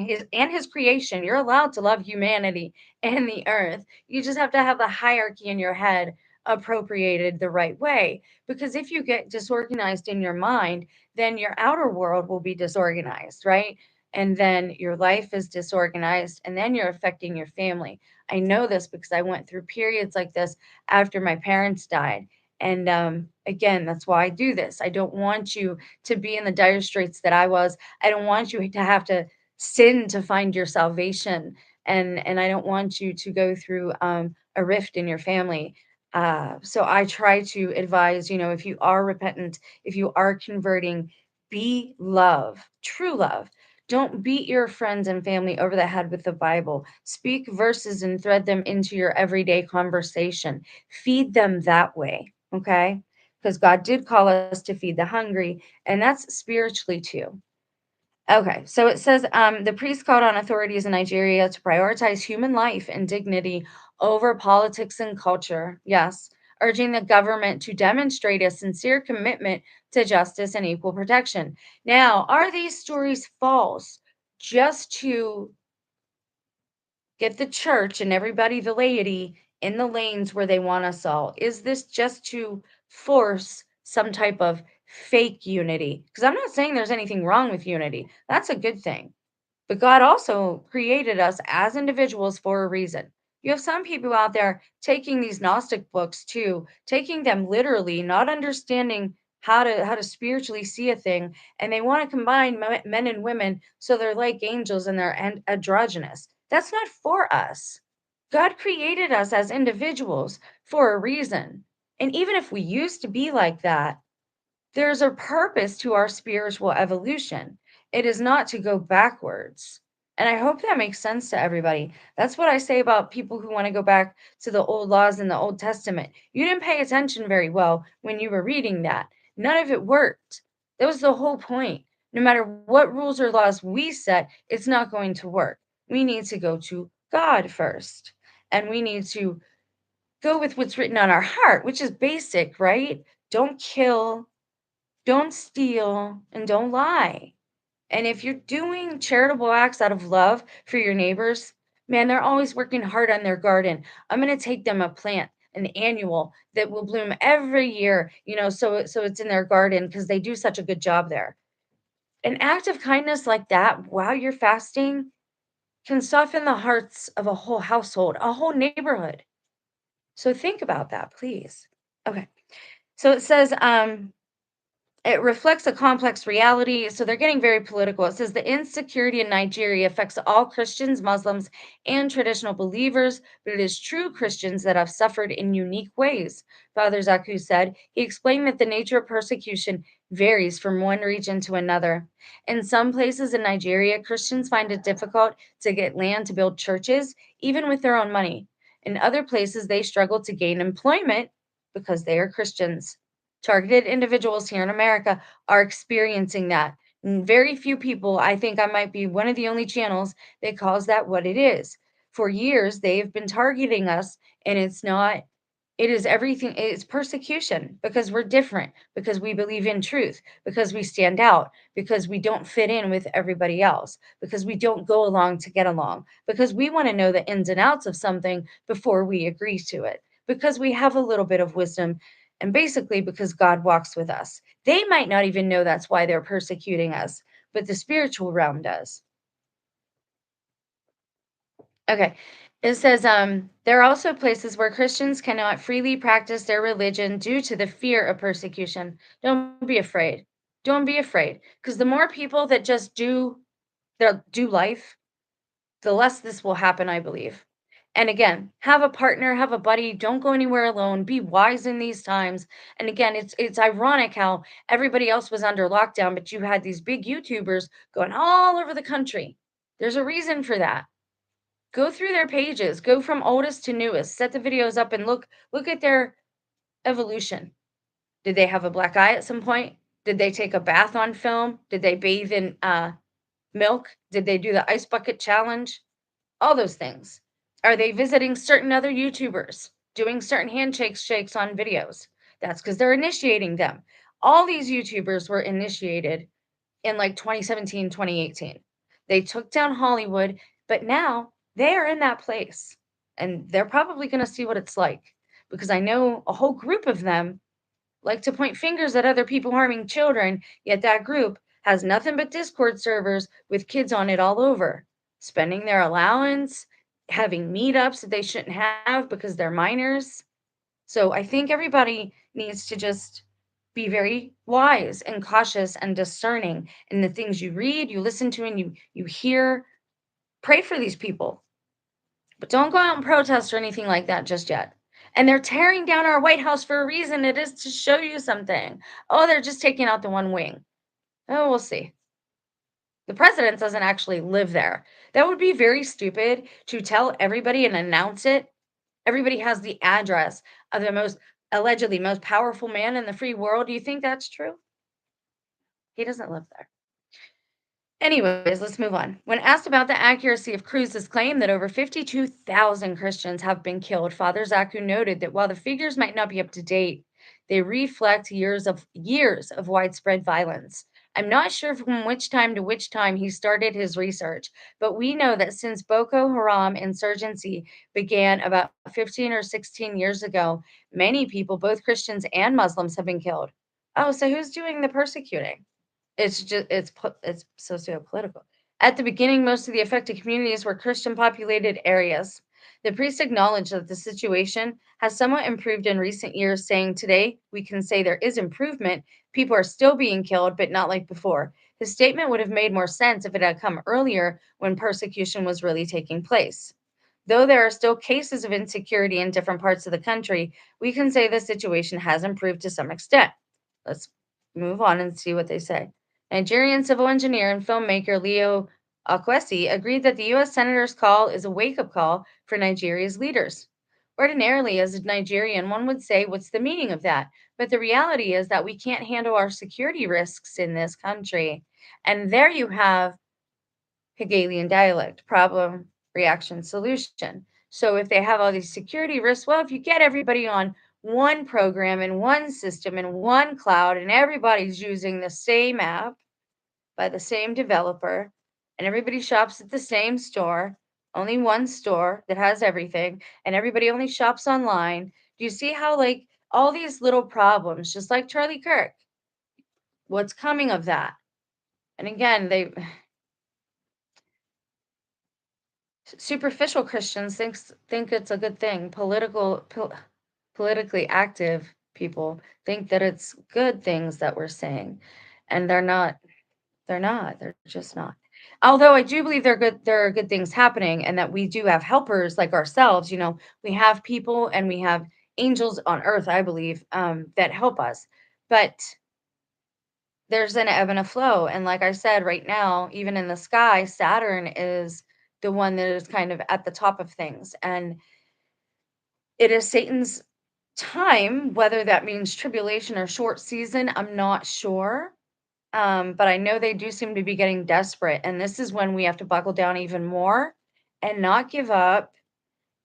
Speaker 1: his creation, you're allowed to love humanity and the earth. You just have to have the hierarchy in your head appropriated the right way. Because if you get disorganized in your mind, then your outer world will be disorganized, right? And then your life is disorganized, and then you're affecting your family. I know this because I went through periods like this after my parents died. And again, that's why I do this. I don't want you to be in the dire straits that I was. I don't want you to have to sin to find your salvation. And I don't want you to go through a rift in your family. So I try to advise, if you are repentant, if you are converting, be love, true love. Don't beat your friends and family over the head with the Bible. Speak verses and thread them into your everyday conversation. Feed them that way, okay? Because God did call us to feed the hungry, and that's spiritually too. Okay, so it says the priest called on authorities in Nigeria to prioritize human life and dignity over politics and culture. Yes, urging the government to demonstrate a sincere commitment to justice and equal protection. Now, are these stories false just to get the church and everybody, the laity, in the lanes where they want us all? Is this just to force some type of fake unity? Because I'm not saying there's anything wrong with unity. That's a good thing. But God also created us as individuals for a reason. You have some people out there taking these Gnostic books too, taking them literally, not understanding how to spiritually see a thing, and they want to combine men and women so they're like angels and they're androgynous. That's not for us. God created us as individuals for a reason. And even if we used to be like that, there's a purpose to our spiritual evolution. It is not to go backwards. And I hope that makes sense to everybody. That's what I say about people who want to go back to the old laws in the Old Testament. You didn't pay attention very well when you were reading that. None of it worked. That was the whole point. No matter what rules or laws we set, it's not going to work. We need to go to God first. And we need to go with what's written on our heart, which is basic, right? Don't kill, don't steal, and don't lie. And if you're doing charitable acts out of love for your neighbors, man, they're always working hard on their garden. I'm going to take them a plant, an annual that will bloom every year, so it's in their garden because they do such a good job there. An act of kindness like that while you're fasting can soften the hearts of a whole household, a whole neighborhood. So think about that, please. Okay. So it says, it reflects a complex reality. So they're getting very political. It says the insecurity in Nigeria affects all Christians, Muslims, and traditional believers, but it is true Christians that have suffered in unique ways. Father Zaku said. He explained that the nature of persecution varies from one region to another. In some places in Nigeria, Christians find it difficult to get land to build churches, even with their own money. In other places, they struggle to gain employment because they are Christians. Targeted individuals here in America are experiencing that. And very few people, I think I might be one of the only channels that calls that what it is. For years, they've been targeting us, and it's not, it is everything. It's persecution because we're different, because we believe in truth, because we stand out, because we don't fit in with everybody else, because we don't go along to get along, because we want to know the ins and outs of something before we agree to it, because we have a little bit of wisdom, and basically because God walks with us. They might not even know that's why they're persecuting us, but the spiritual realm does. Okay. It says, there are also places where Christians cannot freely practice their religion due to the fear of persecution. Don't be afraid. Don't be afraid. Because the more people that just do life, the less this will happen, I believe. And again, have a partner, have a buddy, don't go anywhere alone. Be wise in these times. And again, it's ironic how everybody else was under lockdown, but you had these big YouTubers going all over the country. There's a reason for that. Go through their pages, go from oldest to newest, set the videos up and look at their evolution. Did they have a black eye at some point? Did they take a bath on film? Did they bathe in milk? Did they do the ice bucket challenge? All those things. Are they visiting certain other YouTubers, doing certain handshakes shakes on videos? That's because they're initiating them. All these YouTubers were initiated in like 2017, 2018. They took down Hollywood, but now they are in that place and they're probably going to see what it's like because I know a whole group of them like to point fingers at other people harming children, yet that group has nothing but Discord servers with kids on it all over, spending their allowance, having meetups that they shouldn't have because they're minors. So I think everybody needs to just be very wise and cautious and discerning in the things you read, you listen to, and you hear. Pray for these people, but don't go out and protest or anything like that just yet. And they're tearing down our White House for a reason. It is to show you something. Oh, they're just taking out the one wing. Oh, we'll see. The president doesn't actually live there. That would be very stupid to tell everybody and announce it. Everybody has the address of the most allegedly most powerful man in the free world. Do you think that's true? He doesn't live there. Anyways, let's move on. When asked about the accuracy of Cruz's claim that over 52,000 Christians have been killed, Father Zaku noted that while the figures might not be up to date, they reflect years of widespread violence. I'm not sure from which time to which time he started his research, but we know that since Boko Haram insurgency began about 15 or 16 years ago, many people, both Christians and Muslims, have been killed. Oh, so who's doing the persecuting? It's socio-political. At the beginning, most of the affected communities were Christian populated areas. The priest acknowledged that the situation has somewhat improved in recent years, saying, "Today, we can say there is improvement. People are still being killed, but not like before." His statement would have made more sense if it had come earlier when persecution was really taking place. Though there are still cases of insecurity in different parts of the country, we can say the situation has improved to some extent. Let's move on and see what they say. Nigerian civil engineer and filmmaker Leo Akwesi agreed that the U.S. Senator's call is a wake up call for Nigeria's leaders. Ordinarily, as a Nigerian, one would say, what's the meaning of that? But the reality is that we can't handle our security risks in this country. And there you have Hegelian dialect problem, reaction, solution. So if they have all these security risks, well, if you get everybody on one program and one system and one cloud and everybody's using the same app by the same developer and everybody shops at the same store, only one store that has everything, and everybody only shops online. Do you see how, like, all these little problems, just like Charlie Kirk, what's coming of that? And again, superficial Christians think it's a good thing. Politically active people think that it's good things that we're saying, and they're not. They're not. They're just not. Although I do believe there are good things happening and that we do have helpers like ourselves, we have people and we have angels on earth, I believe, that help us. But there's an ebb and a flow. And like I said, right now, even in the sky, Saturn is the one that is kind of at the top of things. And it is Satan's time, whether that means tribulation or short season, I'm not sure. But I know they do seem to be getting desperate. And this is when we have to buckle down even more and not give up,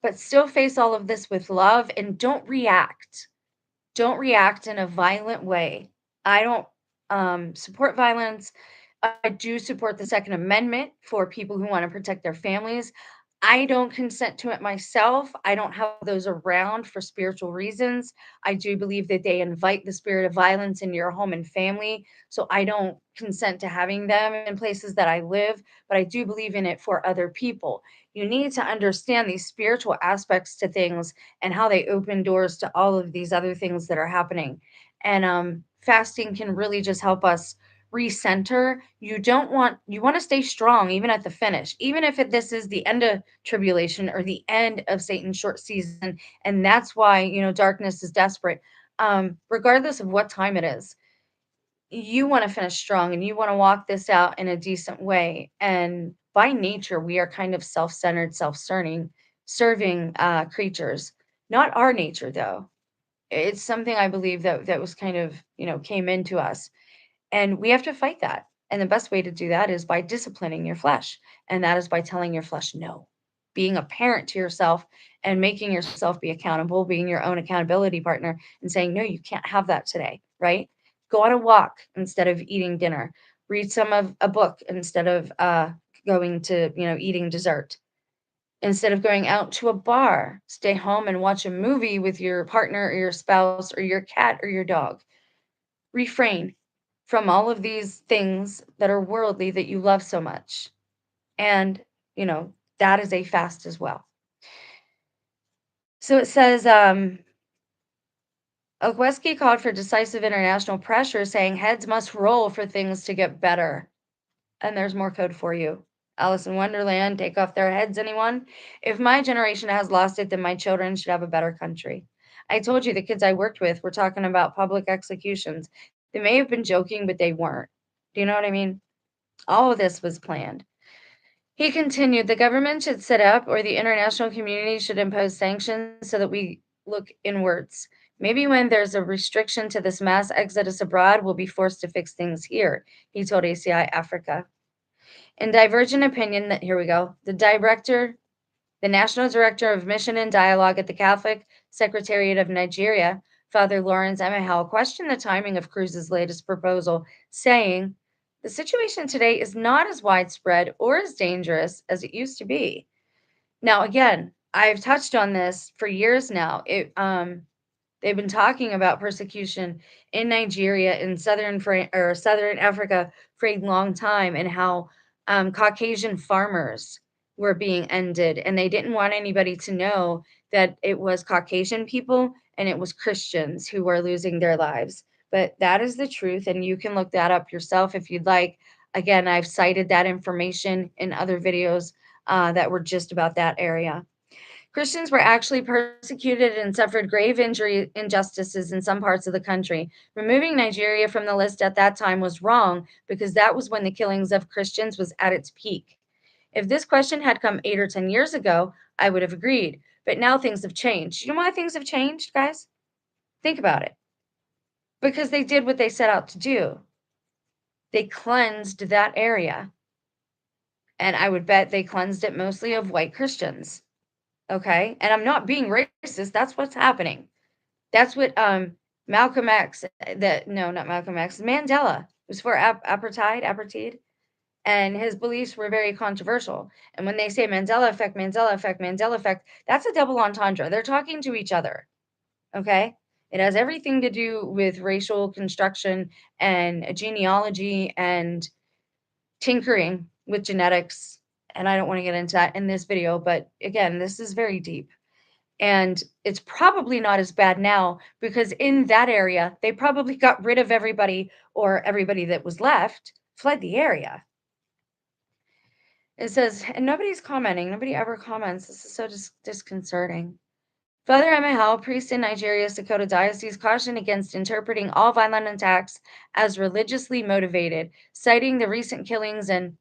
Speaker 1: but still face all of this with love and don't react. Don't react in a violent way. I don't support violence. I do support the Second Amendment for people who want to protect their families. I don't consent to it myself. I don't have those around for spiritual reasons. I do believe that they invite the spirit of violence into your home and family. So I don't consent to having them in places that I live, but I do believe in it for other people. You need to understand these spiritual aspects to things and how they open doors to all of these other things that are happening. And fasting can really just help us recenter. You want to stay strong even at the finish, even if this is the end of tribulation or the end of Satan's short season. And that's why, darkness is desperate. Regardless of what time it is, you want to finish strong and you want to walk this out in a decent way. And by nature, we are kind of self-centered, serving creatures. Not our nature, though. It's something I believe that was kind of, came into us. And we have to fight that. And the best way to do that is by disciplining your flesh. And that is by telling your flesh no. being a parent to yourself and making yourself be accountable, being your own accountability partner and saying, no, you can't have that today, right? Go on a walk instead of eating dinner. Read some of a book instead of going to, eating dessert. Instead of going out to a bar, stay home and watch a movie with your partner or your spouse or your cat or your dog. Refrain from all of these things that are worldly that you love so much. And, that is a fast as well. So it says, Ogweski called for decisive international pressure, saying heads must roll for things to get better. And there's more code for you. Alice in Wonderland, take off their heads, anyone? If my generation has lost it, then my children should have a better country. I told you the kids I worked with were talking about public executions. They may have been joking, but they weren't. Do you know what I mean? All of this was planned. He continued, the government should set up, or the international community should impose sanctions so that we look inwards. Maybe when there's a restriction to this mass exodus abroad, we'll be forced to fix things here, he told ACI Africa. In divergent opinion, here we go, the National Director of Mission and Dialogue at the Catholic Secretariat of Nigeria, Father Lawrence Emehel, questioned the timing of Cruz's latest proposal, saying, the situation today is not as widespread or as dangerous as it used to be. Now, again, I've touched on this for years now. They've been talking about persecution in Nigeria, in southern Africa for a long time, and how Caucasian farmers were being ended, and they didn't want anybody to know that it was Caucasian people and it was Christians who were losing their lives. But that is the truth, and you can look that up yourself if you'd like. Again, I've cited that information in other videos that were just about that area. Christians were actually persecuted and suffered grave injustices in some parts of the country. Removing Nigeria from the list at that time was wrong because that was when the killings of Christians was at its peak. If this question had come 8 or 10 years ago, I would have agreed. But now things have changed. You know why things have changed, guys? Think about it. Because they did what they set out to do. They cleansed that area. And I would bet they cleansed it mostly of white Christians. Okay? And I'm not being racist. That's what's happening. That's what Malcolm X, not Malcolm X, Mandela. It was for apartheid. And his beliefs were very controversial. And when they say Mandela effect, Mandela effect, Mandela effect, that's a double entendre. They're talking to each other. Okay? It has everything to do with racial construction and genealogy and tinkering with genetics. And I don't want to get into that in this video, but again, this is very deep. And it's probably not as bad now because in that area, they probably got rid of everybody, or everybody that was left fled the area. It says, and nobody's commenting. Nobody ever comments. This is so disconcerting. Father Emehel, priest in Nigeria's Dakota Diocese, cautioned against interpreting all violent attacks as religiously motivated, citing the recent killings in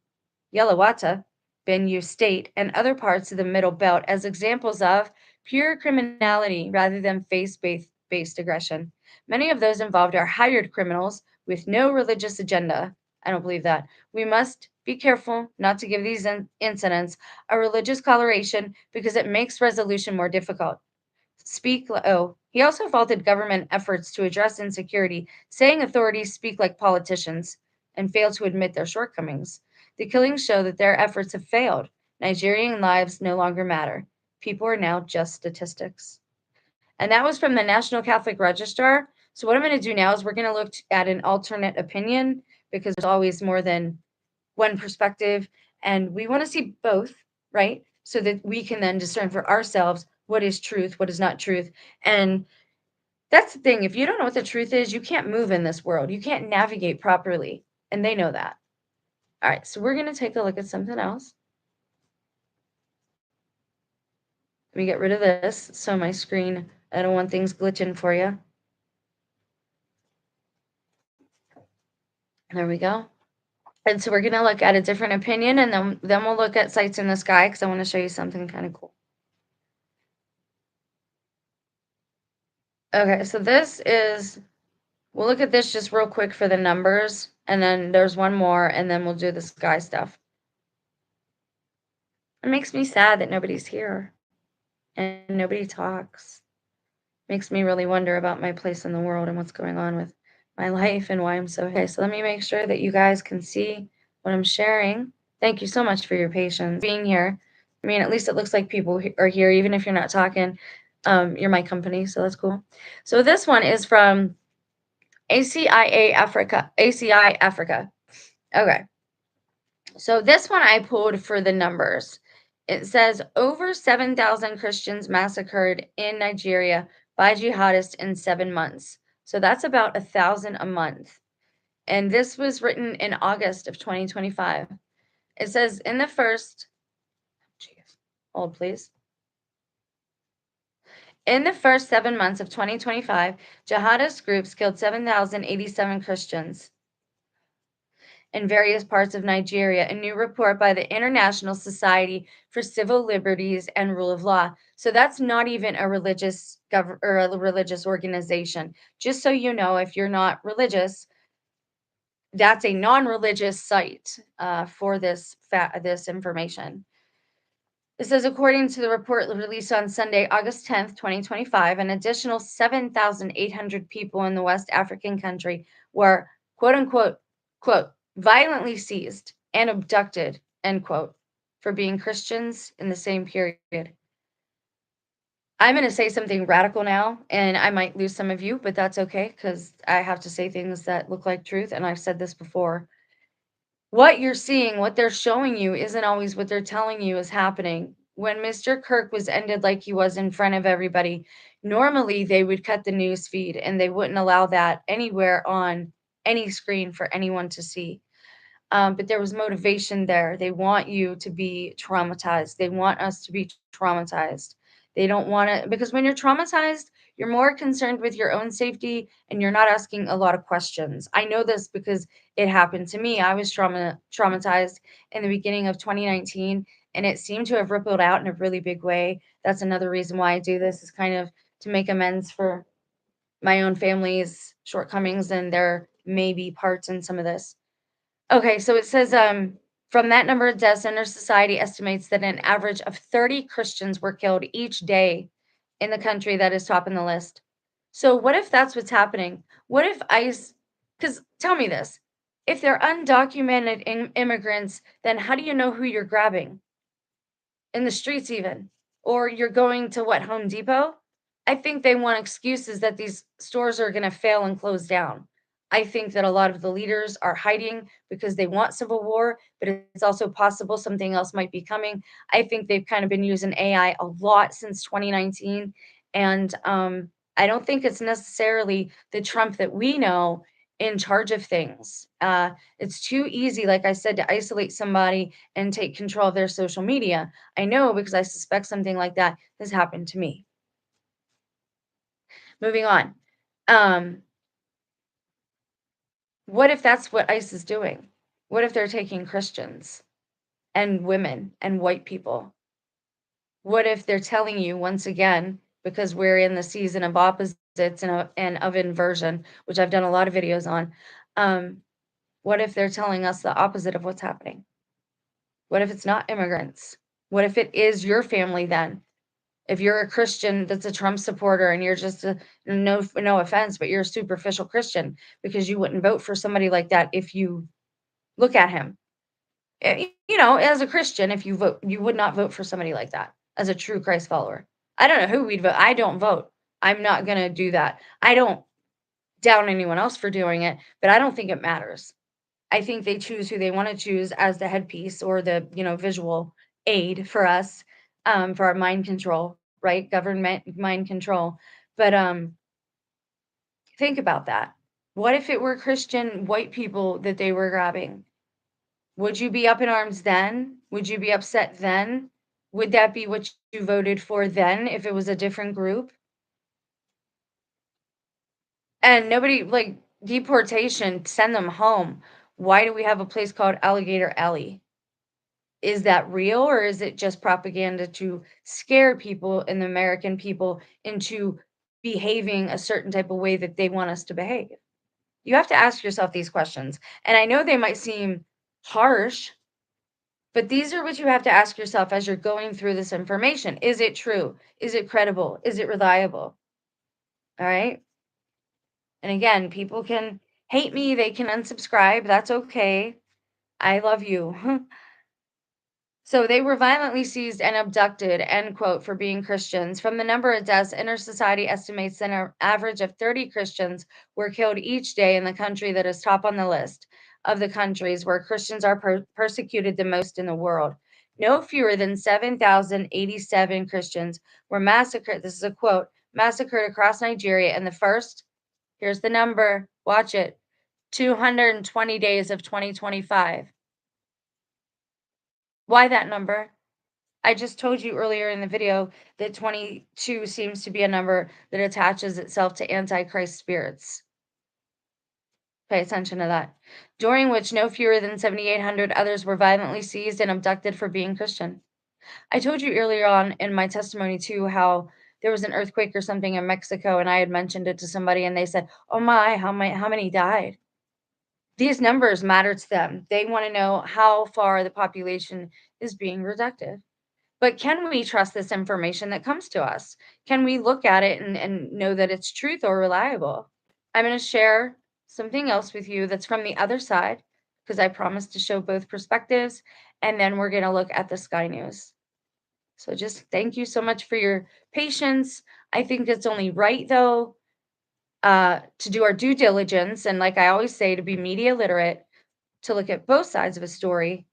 Speaker 1: Yelawata, Benue State, and other parts of the Middle Belt as examples of pure criminality rather than faith-based aggression. Many of those involved are hired criminals with no religious agenda. I don't believe that. We must be careful not to give these incidents a religious coloration because it makes resolution more difficult. He also faulted government efforts to address insecurity, saying authorities speak like politicians and fail to admit their shortcomings. The killings show that their efforts have failed. Nigerian lives no longer matter. People are now just statistics. And that was from the National Catholic Register. So what I'm going to do now is we're going to look at an alternate opinion because there's always more than one perspective. And we want to see both, right? So that we can then discern for ourselves what is truth, what is not truth. And that's the thing. If you don't know what the truth is, you can't move in this world. You can't navigate properly. And they know that. All right, so we're going to take a look at something else. Let me get rid of this so my screen, I don't want things glitching for you. There we go. And so we're going to look at a different opinion, and then we'll look at sights in the sky because I want to show you something kind of cool. Okay, so we'll look at this just real quick for the numbers, and then there's one more, and then we'll do the sky stuff. It makes me sad that nobody's here and nobody talks. Makes me really wonder about my place in the world and what's going on with my life and why I'm so okay. So let me make sure that you guys can see what I'm sharing. Thank you so much for your patience being here. I mean, at least it looks like people are here, even if you're not talking. You're my company, so that's cool. So this one is from ACIA Africa. ACI Africa. Okay. So this one I pulled for the numbers. It says over 7,000 Christians massacred in Nigeria by jihadists in 7 months. So that's about 1,000 a month. And this was written in August of 2025. It says in the first, geez, hold please. In the first 7 months of 2025, jihadist groups killed 7,087 Christians in various parts of Nigeria, a new report by the International Society for Civil Liberties and Rule of Law. So that's not even a religious or a religious organization. Just so you know, if you're not religious, that's a non-religious site for this information. It says, according to the report released on Sunday, August 10th, 2025, an additional 7,800 people in the West African country were, quote unquote, quote, violently seized and abducted, end quote, for being Christians in the same period. I'm going to say something radical now, and I might lose some of you, but that's okay because I have to say things that look like truth, and I've said this before. What you're seeing, what they're showing you isn't always what they're telling you is happening. When Mr. Kirk was ended like he was in front of everybody, normally they would cut the news feed and they wouldn't allow that anywhere on any screen for anyone to see. But there was motivation there. They want you to be traumatized. They want us to be traumatized. They don't want to, because when you're traumatized, you're more concerned with your own safety and you're not asking a lot of questions. I know this because it happened to me. I was traumatized in the beginning of 2019 and it seemed to have rippled out in a really big way. That's another reason why I do this, is kind of to make amends for my own family's shortcomings, and there may be parts in some of this. Okay, so it says, from that number of deaths, Center Society estimates that an average of 30 Christians were killed each day in the country that is topping the list. So what if that's what's happening? What if ICE, because tell me this, if they're undocumented immigrants, then how do you know who you're grabbing? In the streets even, or you're going to what, Home Depot? I think they want excuses that these stores are going to fail and close down. I think that a lot of the leaders are hiding because they want civil war, but it's also possible something else might be coming. I think they've kind of been using AI a lot since 2019, and I don't think it's necessarily the Trump that we know in charge of things. It's too easy, like I said, to isolate somebody and take control of their social media. I know because I suspect something like that has happened to me. Moving on. Um, what if that's what ICE is doing? What if they're taking Christians and women and white people? What if they're telling you once again, because we're in the season of opposites and of inversion, which I've done a lot of videos on, what if they're telling us the opposite of what's happening? What if it's not immigrants? What if it is your family then? If you're a Christian that's a Trump supporter and you're just a, no offense, but you're a superficial Christian because you wouldn't vote for somebody like that if you look at him. As a Christian, if you vote, you would not vote for somebody like that as a true Christ follower. I don't know who we'd vote. I don't vote. I'm not going to do that. I don't down anyone else for doing it, but I don't think it matters. I think they choose who they want to choose as the headpiece or the, visual aid for us, for our mind control, right? Government mind control. But think about that. What if it were Christian white people that they were grabbing? Would you be up in arms then? Would you be upset then? Would that be what you voted for then if it was a different group? And nobody, like, deportation, send them home. Why do we have a place called Alligator Alley? Is that real, or is it just propaganda to scare people and the American people into behaving a certain type of way that they want us to behave? You have to ask yourself these questions. And I know they might seem harsh, But these are what you have to ask yourself as you're going through this information. Is it true? Is it credible? Is it reliable? All right. And again, people can hate me, they can unsubscribe. That's okay. I love you. So they were violently seized and abducted, end quote, for being Christians. From the number of deaths, Inter-Society estimates that an average of 30 Christians were killed each day in the country that is top on the list of the countries where Christians are persecuted the most in the world. No fewer than 7,087 Christians were massacred. This is a quote, massacred across Nigeria in the first, here's the number, watch it, 220 days of 2025. Why that number? I just told you earlier in the video that 22 seems to be a number that attaches itself to Antichrist spirits. Pay attention to that. During which no fewer than 7,800 others were violently seized and abducted for being Christian. I told you earlier on in my testimony too how there was an earthquake or something in Mexico, and I had mentioned it to somebody, and they said, "Oh my, how many died?" These numbers matter to them. They want to know how far the population is being reduced. But can we trust this information that comes to us? Can we look at it and know that it's truth or reliable? I'm going to share something else with you that's from the other side, because I promised to show both perspectives, and then we're going to look at the Sky News. So just thank you so much for your patience. I think it's only right, though, to do our due diligence, and like I always say, to be media literate, to look at both sides of a story,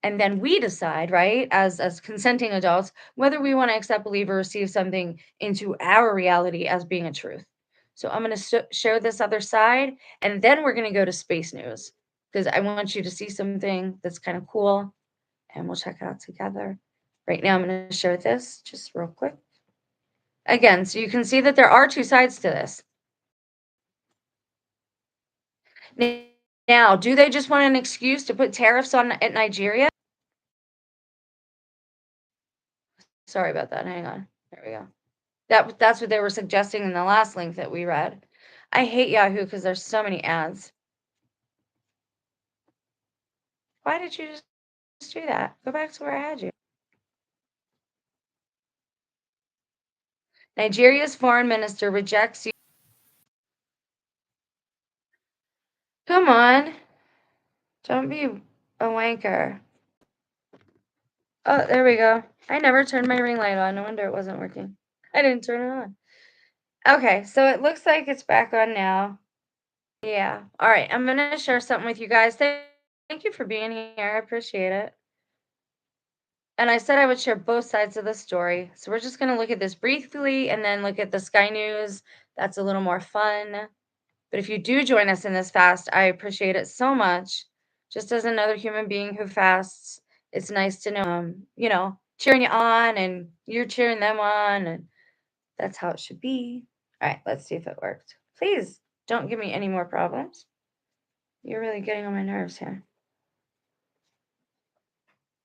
Speaker 1: and then we decide, right, as consenting adults, whether we want to accept, believe, or receive something into our reality as being a truth. So I'm going to show this other side, and then we're going to go to space news, because I want you to see something that's kind of cool, and we'll check it out together. Right now, I'm going to share this just real quick. Again, so you can see that there are two sides to this. Now, do they just want an excuse to put tariffs on at Nigeria? Sorry about that. Hang on. There we go. That's what they were suggesting in the last link that we read. I hate Yahoo because there's so many ads. Why did you just do that? Go back to where I had you. Nigeria's foreign minister rejects you. Come on. Don't be a wanker. Oh, there we go. I never turned my ring light on. No wonder it wasn't working. I didn't turn it on. Okay, so it looks like it's back on now. Yeah. All right, I'm going to share something with you guys. Thank you for being here. I appreciate it. And I said I would share both sides of the story. So we're just going to look at this briefly and then look at the Sky News. That's a little more fun. But if you do join us in this fast, I appreciate it so much. Just as another human being who fasts, it's nice to know, cheering you on and you're cheering them on. And that's how it should be. All right, let's see if it worked. Please don't give me any more problems. You're really getting on my nerves here.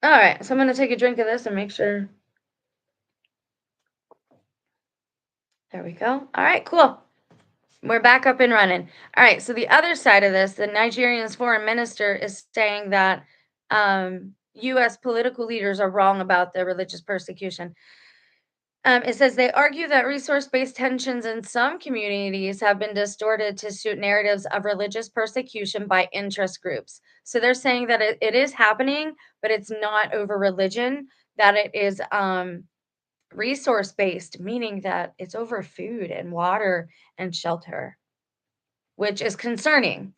Speaker 1: All right, so I'm going to take a drink of this and make sure. There we go. All right, cool. We're back up and running. All right, so the other side of this, the Nigerian's foreign minister is saying that U.S. political leaders are wrong about the religious persecution. It says they argue that resource-based tensions in some communities have been distorted to suit narratives of religious persecution by interest groups. So they're saying that it is happening, but it's not over religion, that it is resource-based, meaning that it's over food and water and shelter, which is concerning.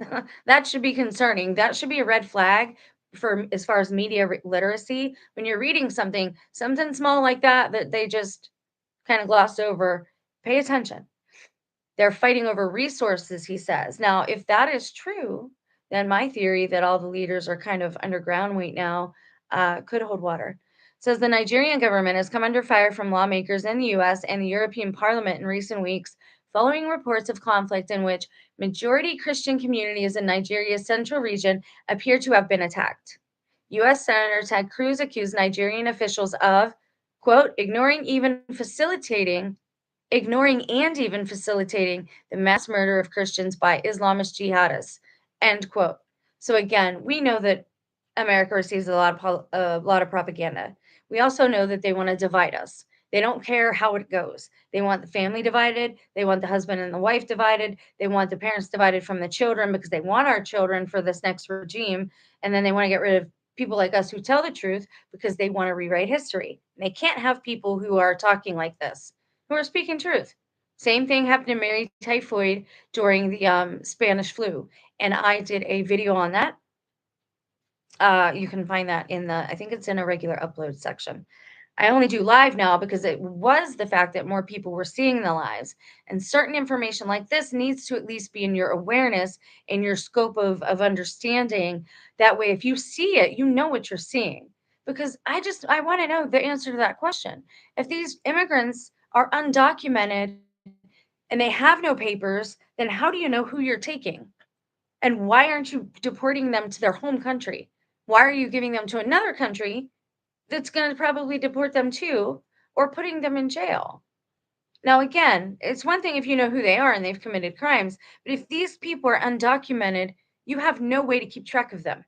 Speaker 1: That should be concerning. That should be a red flag for as far as media literacy. When you're reading something small like that they just kind of glossed over, pay attention. They're fighting over resources, he says. Now, if that is true, then my theory that all the leaders are kind of underground right now could hold water. It says the Nigerian government has come under fire from lawmakers in the U.S. and the European Parliament in recent weeks, following reports of conflict in which majority Christian communities in Nigeria's central region appear to have been attacked. U.S. Senator Ted Cruz accused Nigerian officials of, quote, ignoring and even facilitating the mass murder of Christians by Islamist jihadists, end quote. So again, we know that America receives a lot of propaganda. We also know that they want to divide us. They don't care how it goes. They want the family divided. They want the husband and the wife divided. They want the parents divided from the children because they want our children for this next regime. And then they want to get rid of people like us who tell the truth because they want to rewrite history. They can't have people who are talking like this, who are speaking truth. Same thing happened to Mary Typhoid during the Spanish flu. And I did a video on that. You can find that in the, I think it's in a regular upload section. I only do live now because it was the fact that more people were seeing the lives. And certain information like this needs to at least be in your awareness, in your scope of understanding. That way, if you see it, you know what you're seeing. Because I want to know the answer to that question. If these immigrants are undocumented and they have no papers, then how do you know who you're taking? And why aren't you deporting them to their home country? Why are you giving them to another country that's going to probably deport them too, or putting them in jail? Now, again, it's one thing if you know who they are and they've committed crimes, but if these people are undocumented, you have no way to keep track of them.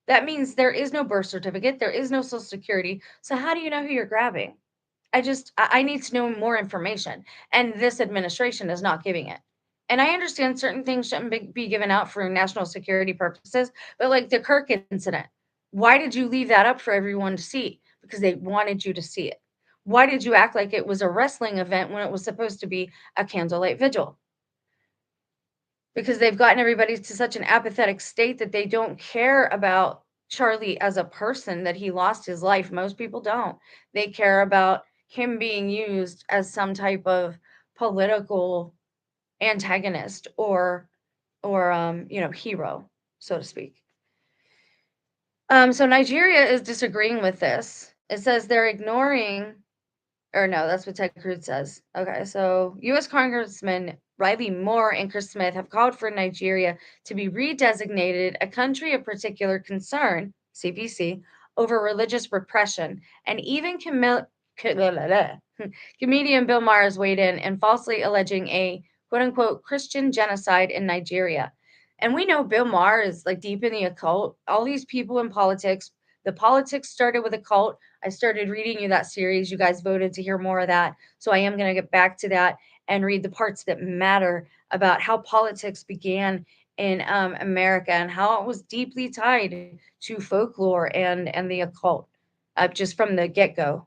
Speaker 1: That means there is no birth certificate, there is no social security. So, how do you know who you're grabbing? I need to know more information, and this administration is not giving it. And I understand certain things shouldn't be given out for national security purposes, but like the Kirk incident, why did you leave that up for everyone to see? Because they wanted you to see it. Why did you act like it was a wrestling event when it was supposed to be a candlelight vigil? Because they've gotten everybody to such an apathetic state that they don't care about Charlie as a person, that he lost his life. Most people don't. They care about him being used as some type of political antagonist or hero, so to speak. So Nigeria is disagreeing with this. It says they're ignoring, or no, that's what Ted Cruz says. Okay, so U.S. Congressman Riley Moore and Chris Smith have called for Nigeria to be redesignated a country of particular concern, CPC, over religious repression, and even comedian Bill Maher has weighed in and falsely alleging a quote unquote Christian genocide in Nigeria. And we know Bill Maher is like deep in the occult. All these people in politics, the politics started with a cult. I started reading you that series. You guys voted to hear more of that. So I am going to get back to that and read the parts that matter about how politics began in America and how it was deeply tied to folklore and the occult, just from the get go.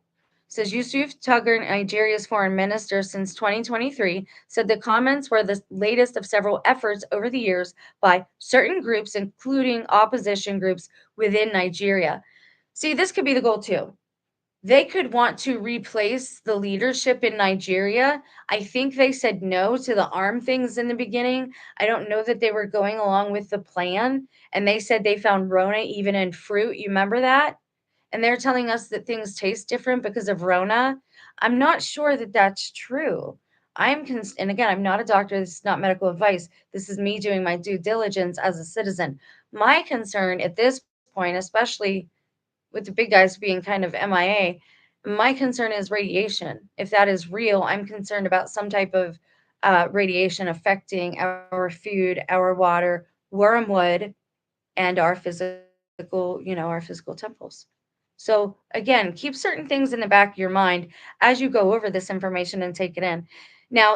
Speaker 1: Says Yusuf Tugger, Nigeria's foreign minister since 2023, said the comments were the latest of several efforts over the years by certain groups, including opposition groups within Nigeria. See, this could be the goal too. They could want to replace the leadership in Nigeria. I think they said no to the arm things in the beginning. I don't know that they were going along with the plan. And they said they found Rona even in fruit. You remember that? And they're telling us that things taste different because of Rona. I'm not sure that that's true. And again, I'm not a doctor. This is not medical advice. This is me doing my due diligence as a citizen. My concern at this point, especially with the big guys being kind of MIA, my concern is radiation. If that is real, I'm concerned about some type of radiation affecting our food, our water, wormwood, and our physical temples. So again, keep certain things in the back of your mind as you go over this information and take it in. Now,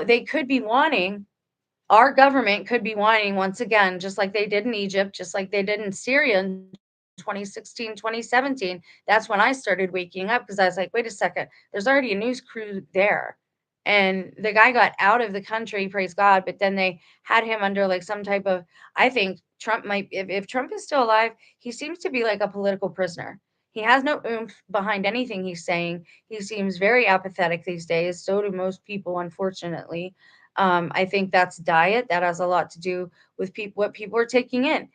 Speaker 1: our government could be wanting once again, just like they did in Egypt, just like they did in Syria in 2016, 2017. That's when I started waking up because I was like, wait a second, there's already a news crew there. And the guy got out of the country, praise God, but then they had him under like some type of, I think Trump might, if Trump is still alive, he seems to be like a political prisoner. He has no oomph behind anything he's saying. He seems very apathetic these days. So do most people, unfortunately. I think that's diet. That has a lot to do with what people are taking in.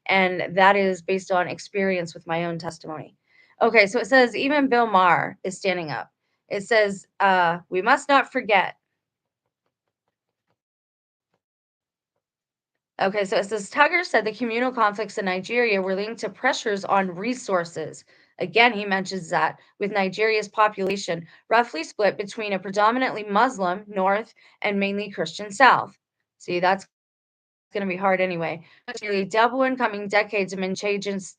Speaker 1: And that is based on experience with my own testimony. Okay, so it says even Bill Maher is standing up. It says, we must not forget. Okay, so it says Tugger said the communal conflicts in Nigeria were linked to pressures on resources. Again, he mentions that with Nigeria's population roughly split between a predominantly Muslim north and mainly Christian south. See, that's going to be hard anyway. Nearly double in coming decades have been changes.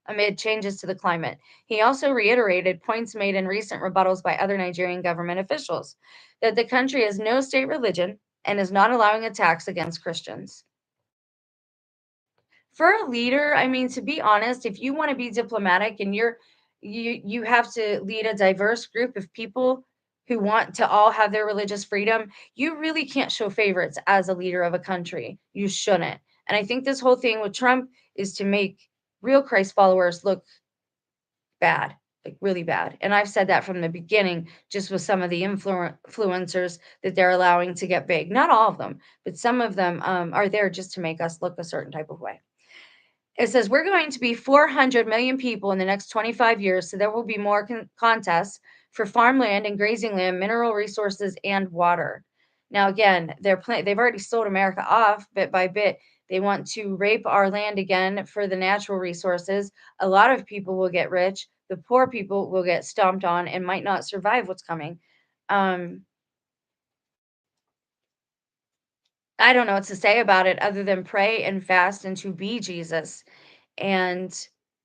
Speaker 1: amid changes to the climate. He also reiterated points made in recent rebuttals by other Nigerian government officials that the country has no state religion and is not allowing attacks against Christians. For a leader, I mean, to be honest, if you want to be diplomatic and you have to lead a diverse group of people who want to all have their religious freedom, you really can't show favorites as a leader of a country. You shouldn't. And I think this whole thing with Trump is to make real Christ followers look bad, like really bad. And I've said that from the beginning, just with some of the influencers that they're allowing to get big. Not all of them, but some of them are there just to make us look a certain type of way. It says we're going to be 400 million people in the next 25 years, so there will be more contests for farmland and grazing land, mineral resources, and water. Now, again, they've already sold America off bit by bit. They want to rape our land again for the natural resources. A lot of people will get rich. The poor people will get stomped on and might not survive what's coming. Um, I don't know what to say about it other than pray and fast and to be Jesus. And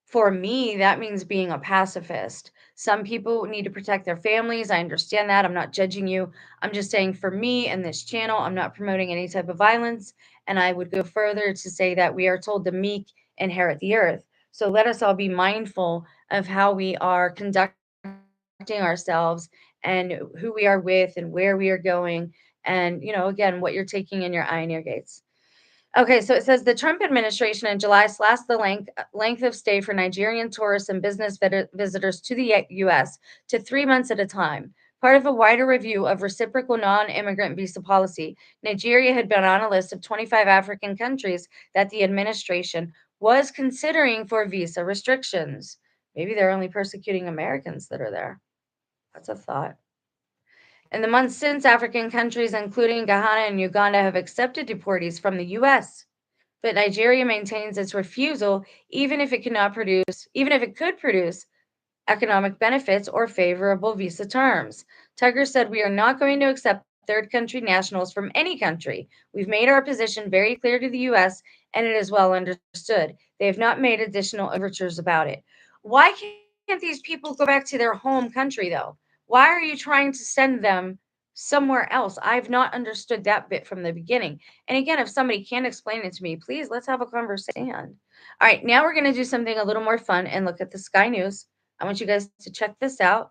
Speaker 1: for me, that means being a pacifist. Some people need to protect their families. I understand that. I'm not judging you. I'm just saying for me and this channel, I'm not promoting any type of violence. And I would go further to say that we are told the meek inherit the earth. So let us all be mindful of how we are conducting ourselves and who we are with and where we are going. And, again, what you're taking in your eye and ear gates. Okay, so it says the Trump administration in July slashed the length of stay for Nigerian tourists and business visitors to the U.S. to 3 months at a time. Part of a wider review of reciprocal non-immigrant visa policy, Nigeria had been on a list of 25 African countries that the administration was considering for visa restrictions. Maybe they're only persecuting Americans that are there. That's a thought. In the months since, African countries, including Ghana and Uganda, have accepted deportees from the U.S. But Nigeria maintains its refusal, even if it could produce economic benefits or favorable visa terms. Tugger said, "We are not going to accept third country nationals from any country. We've made our position very clear to the U.S., and it is well understood. They have not made additional overtures about it." Why can't these people go back to their home country, though? Why are you trying to send them somewhere else? I've not understood that bit from the beginning. And again, if somebody can explain it to me, please, let's have a conversation. All right, now we're going to do something a little more fun and look at the sky news. I want you guys to check this out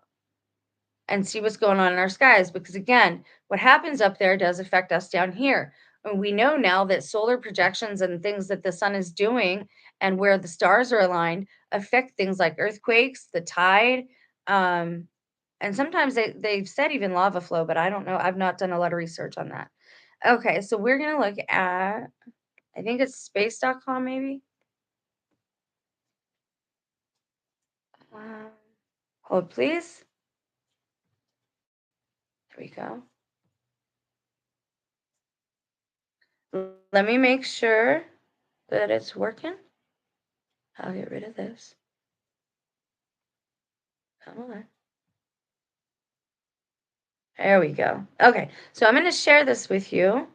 Speaker 1: and see what's going on in our skies, because again, what happens up there does affect us down here. And we know now that solar projections and things that the sun is doing and where the stars are aligned affect things like earthquakes, the tide, and sometimes they've said even lava flow, but I don't know. I've not done a lot of research on that. Okay, so we're going to look at, I think it's space.com maybe. Um, Hold, please. There we go. Let me make sure that it's working. I'll get rid of this. Come on. There we go. Okay, so I'm going to share this with you,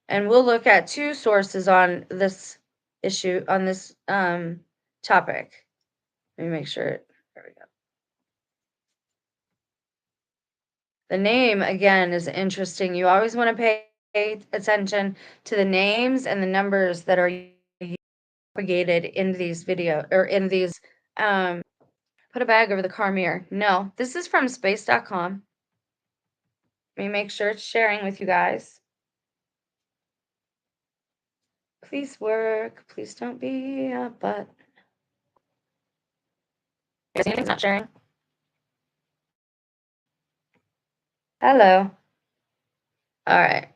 Speaker 1: and we'll look at two sources on this issue, on this topic. Let me make sure. There we go. The name, again, is interesting. You always want to pay attention to the names and the numbers that are propagated in these put a bag over the car mirror. No, this is from space.com. Let me make sure it's sharing with you guys. Please work. Please don't be a butt. It's not sharing. Hello. All right.